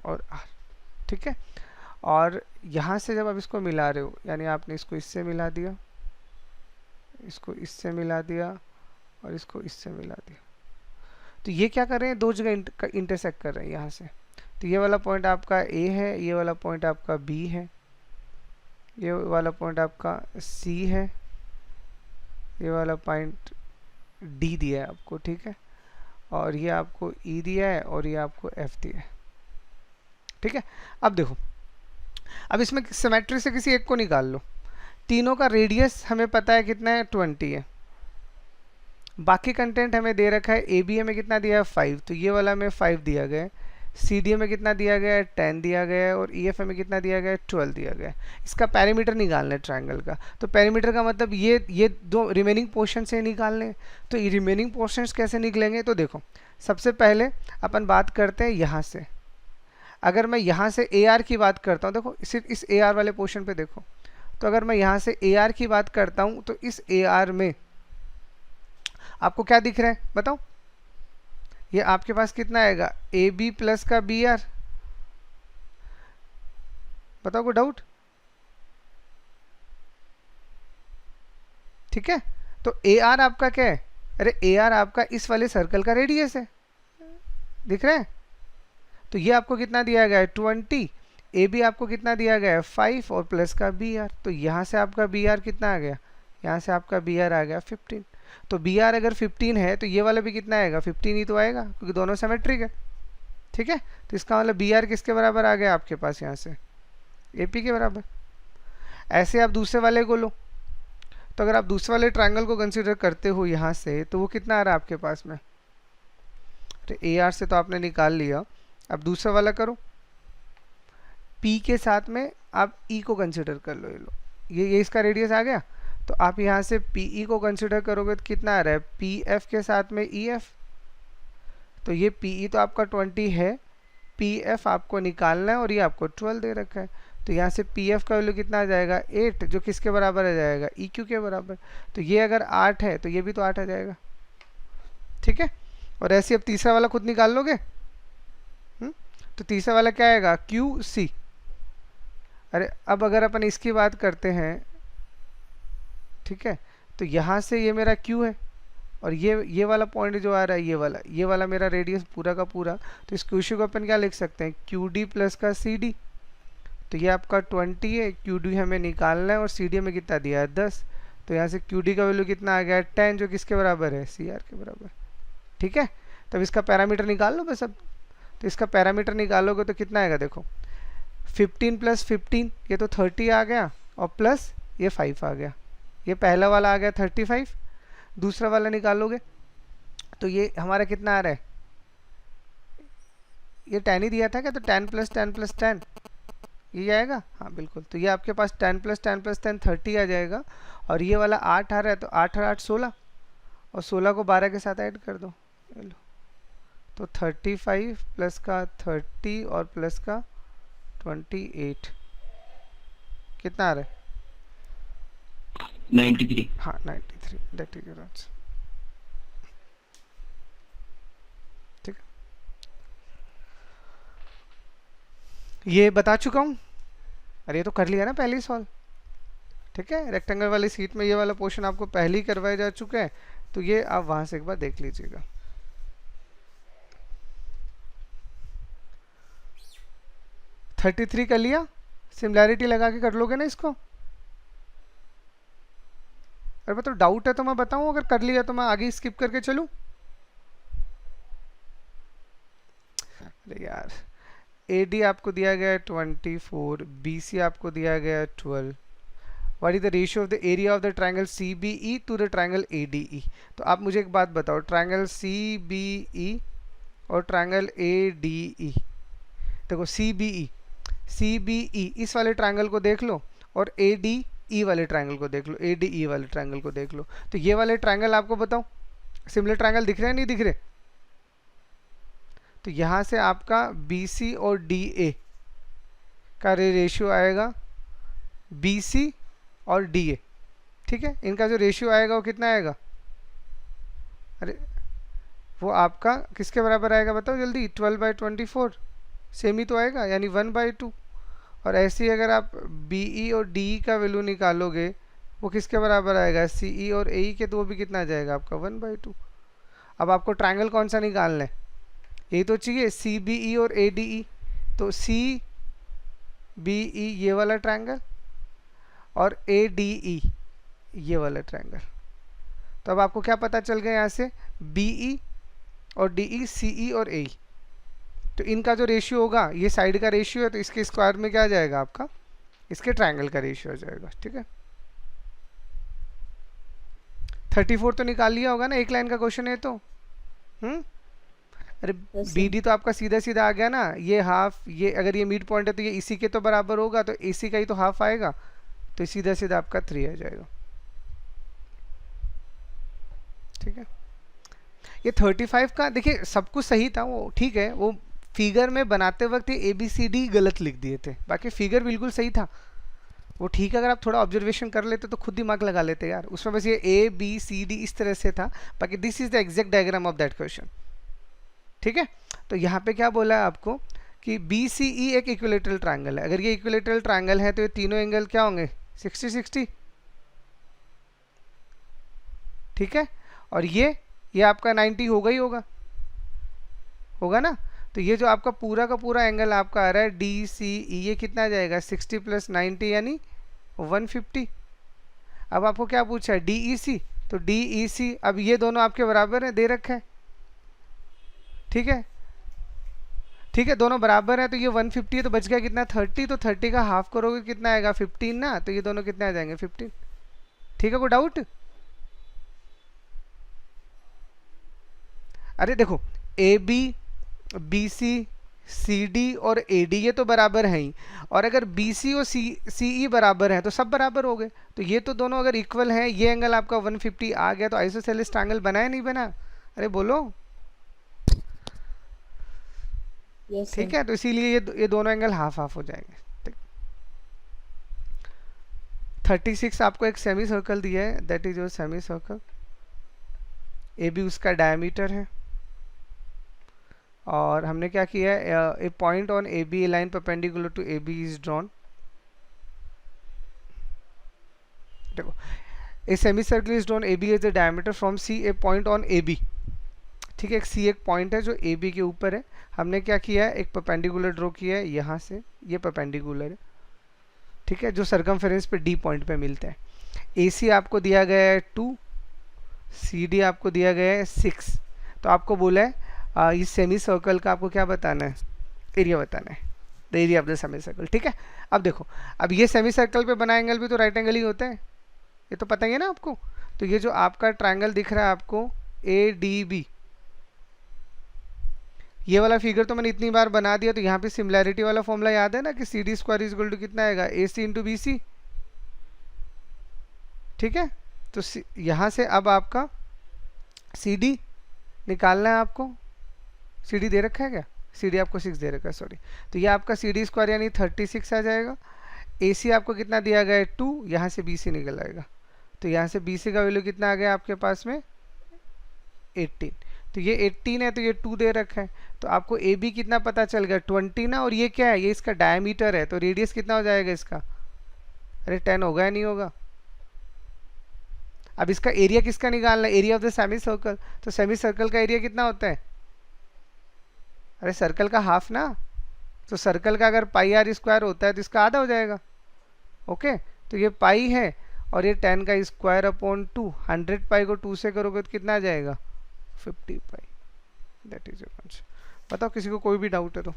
और R। ठीक है, और यहाँ से जब आप इसको मिला रहे हो, यानी आपने इसको इससे मिला दिया, इसको इससे मिला दिया और इसको इससे मिला दिया, तो ये क्या कर रहे हैं? दो जगह इंटरसेक्ट कर रहे हैं यहाँ से। तो ये वाला पॉइंट आपका A है, ये वाला पॉइंट आपका B है, ये वाला पॉइंट आपका C है, ये वाला पॉइंट D दिया है आपको। ठीक है, और ये आपको E दिया है और ये आपको F दिया है। ठीक है, अब देखो, अब इसमें सिमेट्री से किसी एक को निकाल लो। तीनों का रेडियस हमें पता है कितना है? 20 है। बाकी कंटेंट हमें दे रखा है। ए बी में कितना दिया है? 5, तो ये वाला में 5 दिया गया है। सी डी में कितना दिया गया है? 10 दिया गया है। और ई एफ में कितना दिया गया है? 12 दिया गया है। इसका पैरामीटर निकालना है ट्रायंगल का। तो पैरामीटर का मतलब ये दो रिमेनिंग पोर्शन से निकालने। तो ये रिमेनिंग पोर्शंस कैसे निकलेंगे? तो देखो, सबसे पहले अपन बात करते हैं यहाँ से। अगर मैं यहाँ से ए आर की बात करता हूँ, देखो सिर्फ इस ए आर वाले पोर्शन पे देखो, तो अगर मैं यहाँ से ए आर की बात करता हूँ तो इस ए आर में आपको क्या दिख रहा है बताओ? ये आपके पास कितना आएगा? ए बी प्लस का बी आर। बताओ कोई डाउट? ठीक है, तो ए आर आपका क्या है? अरे ए आर आपका इस वाले सर्कल का रेडियस है, दिख रहा है? तो ये आपको कितना दिया गया है? 20। ए बी आपको कितना दिया गया है? 5 और प्लस का बी आर। तो यहाँ से आपका बी आर कितना आ गया? यहाँ से आपका बी आर आ गया 15। तो बी आर अगर 15 है तो ये वाला भी कितना आएगा? 15 ही तो आएगा, क्योंकि दोनों सिमेट्रिक है। ठीक है, तो इसका मतलब बी आर किसके बराबर आ गया आपके पास? यहाँ से ए पी के बराबर। ऐसे आप दूसरे वाले को लो, तो अगर आप दूसरे वाले ट्रायंगल को कंसिडर करते हो यहाँ से, तो वो कितना आ रहा है आपके पास में? तो ए आर से तो आपने निकाल लिया, अब दूसरा वाला करो। P के साथ में आप E को कंसिडर कर लो। ये इसका रेडियस आ गया। तो आप यहाँ से PE को कंसिडर करोगे तो कितना आ रहा है? PF के साथ में EF। तो ये PE तो आपका 20 है, PF आपको निकालना है और ये आपको 12 दे रखा है। तो यहाँ से PF का वैल्यू कितना आ जाएगा? 8, जो किसके बराबर आ जाएगा? EQ के बराबर। तो ये अगर 8 है तो ये भी तो 8 आ जाएगा। ठीक है, और ऐसे अब तीसरा वाला खुद निकाल लोगे। तो तीसरा वाला क्या आएगा? QC। अरे अब अगर अपन इसकी बात करते हैं, ठीक है, तो यहाँ से ये मेरा Q है और ये वाला पॉइंट जो आ रहा है, ये वाला मेरा रेडियस पूरा का पूरा। तो इस QC को अपन क्या लिख सकते हैं? QD प्लस का CD। तो ये आपका 20 है, QD हमें निकालना है और CD में कितना दिया है? 10। तो यहाँ से QD का वैल्यू कितना आ गया? 10, जो किसके बराबर है? CR के बराबर। ठीक है, तब इसका पैरामीटर निकाल लो बस अब। तो इसका पैरामीटर निकालोगे तो कितना आएगा? देखो, 15 प्लस 15, ये तो 30 आ गया, और प्लस ये 5 आ गया। ये पहला वाला आ गया 35। दूसरा वाला निकालोगे तो ये हमारा कितना आ रहा है? ये 10 ही दिया था क्या? तो 10 प्लस 10 प्लस 10 ये आएगा। हाँ बिल्कुल, तो ये आपके पास 10 प्लस 10 प्लस 10 30 आ जाएगा। और ये वाला 8 आ रहा है, तो 8 और 8 16, और 16 को 12 के साथ ऐड कर दो। लो, तो 35 प्लस का 30 और प्लस का 28 कितना आ रहा है? 93। हाँ 93, दैट इज योर आंसर। ठीक है, ये बता चुका हूँ। अरे ये तो कर लिया ना पहले ही सॉल्व। ठीक है, रेक्टेंगल वाली सीट में ये वाला पोर्शन आपको पहले ही करवाया जा चुका है, तो ये आप वहाँ से एक बार देख लीजिएगा। थर्टी थ्री कर लिया, सिमिलैरिटी लगा के कर लोगे ना इसको? अरे बताओ, डाउट है तो मैं बताऊं, अगर कर लिया तो मैं आगे स्किप करके चलूं? अरे यार, ए डी आपको दिया गया है 24, बी सी आपको दिया गया है 12। What is the ratio of the area of the triangle C B E to the triangle A D E? तो आप मुझे एक बात बताओ, ट्रायंगल सी बी ई और ट्रायंगल ए डी ई, देखो सी बी ई इस वाले ट्रायंगल को देख लो, और ए डी ई वाले ट्रायंगल को देख लो, ए डी ई वाले ट्रायंगल को देख लो। तो ये वाले ट्रायंगल आपको बताओ, सिमिलर ट्रायंगल दिख रहे हैं नहीं दिख रहे? तो यहाँ से आपका बी सी और डी ए का रेशियो आएगा बी सी और डी ए, ठीक है? इनका जो रेशियो आएगा वो कितना आएगा? अरे वो आपका किसके बराबर आएगा बताओ जल्दी? 12/24 सेम ही तो आएगा, यानी 1/2। और ऐसे ही अगर आप बी ई और डी ई का वैल्यू निकालोगे, वो किसके बराबर आएगा? सी ई और ए ई के, तो वो भी कितना आ जाएगा आपका? 1/2। अब आपको ट्रायंगल कौन सा निकालना है? यही तो चाहिए, सी बी ई और ए डी ई। तो सी बी ई ये वाला ट्रायंगल और ए डी ई ये वाला ट्रायंगल। तो अब आपको क्या पता चल गया यहाँ से? बी ई और डी ई, सी ई और ए ई। तो इनका जो रेशियो होगा, ये साइड का रेशियो है, तो इसके स्क्वायर में क्या आ जाएगा आपका? इसके ट्रायंगल का रेशियो आ जाएगा, ठीक है? 34 तो निकाल लिया होगा ना, एक लाइन का क्वेश्चन है तो। अरे Yes, sir. बी डी तो आपका सीधा सीधा आ गया ना, ये हाफ, ये अगर ये मिड पॉइंट है तो ये इसी के तो बराबर होगा, तो इसी का ही तो हाफ आएगा, तो सीधा सीधा आपका 3 आ जाएगा, ठीक है? ये 35 का देखिए सब कुछ सही था, वो ठीक है, वो फिगर में बनाते वक्त ये ए बी सी डी गलत लिख दिए थे, बाकी फिगर बिल्कुल सही था वो, ठीक है? अगर आप थोड़ा ऑब्जर्वेशन कर लेते तो खुद दिमाग लगा लेते यार, उसमें बस ये ए बी सी डी इस तरह से था, बाकी this is the exact diagram of that question, ठीक है? तो यहाँ पे क्या बोला है आपको कि बी सी ई एक इक्विलेटरल ट्रायंगल है। अगर ये इक्विलेटरल ट्रायंगल है तो ये तीनों एंगल क्या होंगे? 60-60, ठीक है? और ये आपका 90 होगा ही होगा ना? तो ये जो आपका पूरा का पूरा एंगल आपका आ रहा है डी सी ई, ये कितना आ जाएगा? 60 + 90 यानी 150। अब आपको क्या पूछा है? डी ई सी, तो डी ई सी, अब ये दोनों आपके बराबर है, दे रखा है, ठीक है? ठीक है, दोनों बराबर है, तो ये 150 है, तो बच गया कितना? 30। तो 30 का हाफ करोगे कितना आएगा? 15 ना, तो ये दोनों कितने आ जाएंगे? 15, ठीक है? कोई डाउट? अरे देखो, A B, B C, C D और ए डी ये तो बराबर हैं ही, और अगर बी सी और सी ई बराबर हैं तो सब बराबर हो गए, तो ये तो दोनों अगर इक्वल हैं, ये एंगल आपका 150 आ गया, तो आइसोसेलेस ट्रायंगल बना है नहीं बना? अरे बोलो, Yes, sir. ठीक है? तो इसीलिए ये दोनों एंगल हाफ हाफ हो जाएंगे, ठीक? 36 आपको एक सेमी सर्कल दिया है, that is your semicircle, A B उसका डायमीटर है, और हमने क्या किया है? A point on A B, a line perpendicular to A B is drawn. देखो, a semicircle is drawn, A B is the diameter from C, a point on A B, ठीक है? एक सी एक पॉइंट है जो A B के ऊपर है, हमने क्या किया है? एक परपेंडिकुलर ड्रॉ किया है यहाँ से, ये परपेंडिकुलर है, ठीक है? जो सरकमफेरेंस पे डी पॉइंट पे मिलता है। ए सी आपको दिया गया है 2, सी डी आपको दिया गया है 6। तो आपको बोला है इस सेमी सर्कल का आपको क्या बताना है? एरिया बताना है, the area of the semi circle, ठीक है? अब देखो, अब ये सेमी सर्कल पे बना एंगल भी तो राइट एंगल ही होता है, ये तो पता ही है ना आपको। तो ये जो आपका ट्रायंगल दिख रहा है आपको ए डी बी, ये वाला फिगर तो मैंने इतनी बार बना दिया, तो यहाँ पे सिमिलैरिटी वाला फॉर्मूला याद है ना कि C D square is equal to कितना आएगा? ए सी इंटू बी सी, ठीक है? तो यहाँ से अब आपका सी डी निकालना है आपको, सी डी दे रखा है क्या? सी डी आपको 6 दे रखा है, सॉरी। तो ये आपका सी डी स्क्वायर यानी 36 आ जाएगा। ए सी आपको कितना दिया गया है? 2, यहाँ से बी सी निकल आएगा, तो यहाँ से बी सी का वैल्यू कितना आ गया आपके पास में? 18। तो ये 18 है, तो ये 2 दे रखा है, तो आपको ए बी कितना पता चल गया? 20 ना, और ये क्या है? ये इसका डायमीटर है, तो रेडियस कितना हो जाएगा इसका? अरे 10 होगा या नहीं होगा? अब इसका एरिया किसका निकालना है? Area of the semi circle. तो सेमी सर्कल का एरिया कितना होता है? अरे सर्कल का हाफ ना, तो सर्कल का अगर पाई आर स्क्वायर होता है तो इसका आधा हो जाएगा, ओके? तो ये पाई है, और ये 10 का स्क्वायर अपॉन 2, 100 पाई को 2 से करोगे तो कितना आ जाएगा 50 पाई। That is your answer. बताओ किसी को कोई भी डाउट है तो।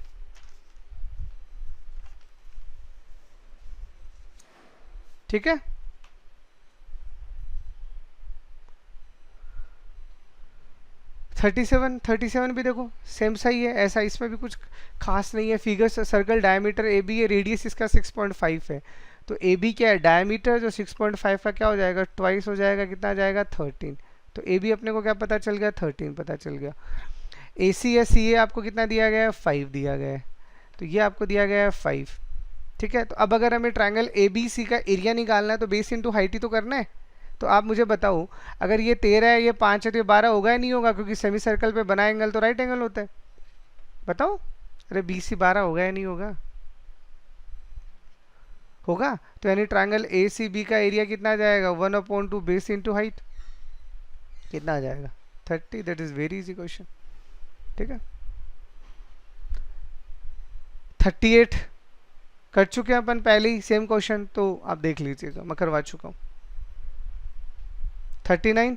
ठीक है, थर्टी सेवन भी देखो सेम सही है, ऐसा इसमें भी कुछ खास नहीं है। Figure circle diameter A B है, रेडियस इसका 6.5 है, तो ए बी क्या है डायमीटर, जो 6.5 का क्या हो जाएगा ट्वाइस हो जाएगा, कितना आ जाएगा 13। तो ए बी अपने को क्या पता चल गया 13 पता चल गया। ए सी या सी ए आपको कितना दिया गया है 5 दिया गया है, तो ये आपको दिया गया है 5। ठीक है, तो अब अगर हमें ट्रायंगल ए बी सी का एरिया निकालना है तो बेस इंटू हाइट ही तो करना है। तो आप मुझे बताओ अगर ये 13 है ये 5 है तो ये 12 होगा या नहीं होगा, क्योंकि सेमी सर्कल पे बना एंगल तो राइट एंगल होता है। बताओ, अरे बी सी 12 होगा या नहीं होगा, होगा। तो यानी ट्रायंगल ए सी बी का एरिया कितना आ जाएगा 1/2 बेस इंटू हाइट, कितना आ जाएगा 30। That is very easy question. ठीक है, 38 कर चुके हैं अपन पहले ही सेम क्वेश्चन, तो आप देख लीजिएगा मैं करवा चुका हूँ। 39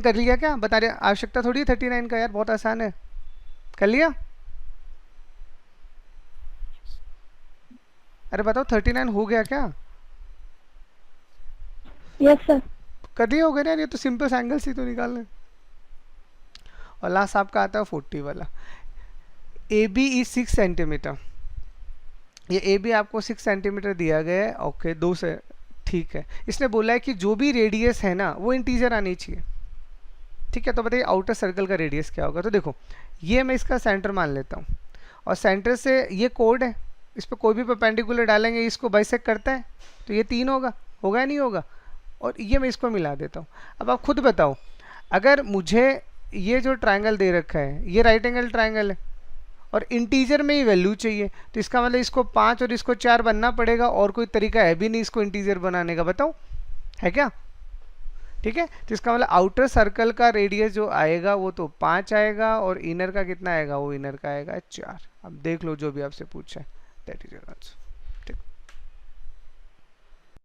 कर लिया क्या, बता रहे आवश्यकता थोड़ी है 39 का यार, बहुत आसान है, कर लिया। अरे बताओ 39 हो गया क्या, यस सर। कर लिया होगा ना यार, ये तो सिंपल एंगल्स ही तो निकालने। और लास्ट आपका आता है 40 वाला। ए बी इज 6 सेंटीमीटर, ये ए बी आपको 6 सेंटीमीटर दिया गया है, ओके 2 से ठीक है। इसने बोला है कि जो भी रेडियस है ना वो इंटीजर आनी चाहिए। ठीक है, तो बताइए आउटर सर्कल का रेडियस क्या होगा। तो देखो ये मैं इसका सेंटर मान लेता हूँ, और सेंटर से ये कोड है, इस पर कोई भी परपेंडिकुलर डालेंगे इसको बाइसेक्ट करता है, तो ये 3 होगा, होगा या नहीं होगा। और ये मैं इसको मिला देता हूँ। अब आप खुद बताओ, अगर मुझे ये जो ट्रायंगल दे रखा है ये राइट एंगल ट्रायंगल है और इंटीजर में ही वैल्यू चाहिए, तो इसका मतलब इसको 5 और इसको 4 बनना पड़ेगा, और कोई तरीका है भी नहीं इसको इंटीजर बनाने का, बताओ है क्या। ठीक है, तो इसका मतलब आउटर सर्कल का रेडियस जो आएगा वो तो 5 आएगा, और इनर का कितना आएगा, वो इनर का आएगा 4। अब देख लो जो भी आपसे पूछा है, दैट इज योर आंसर।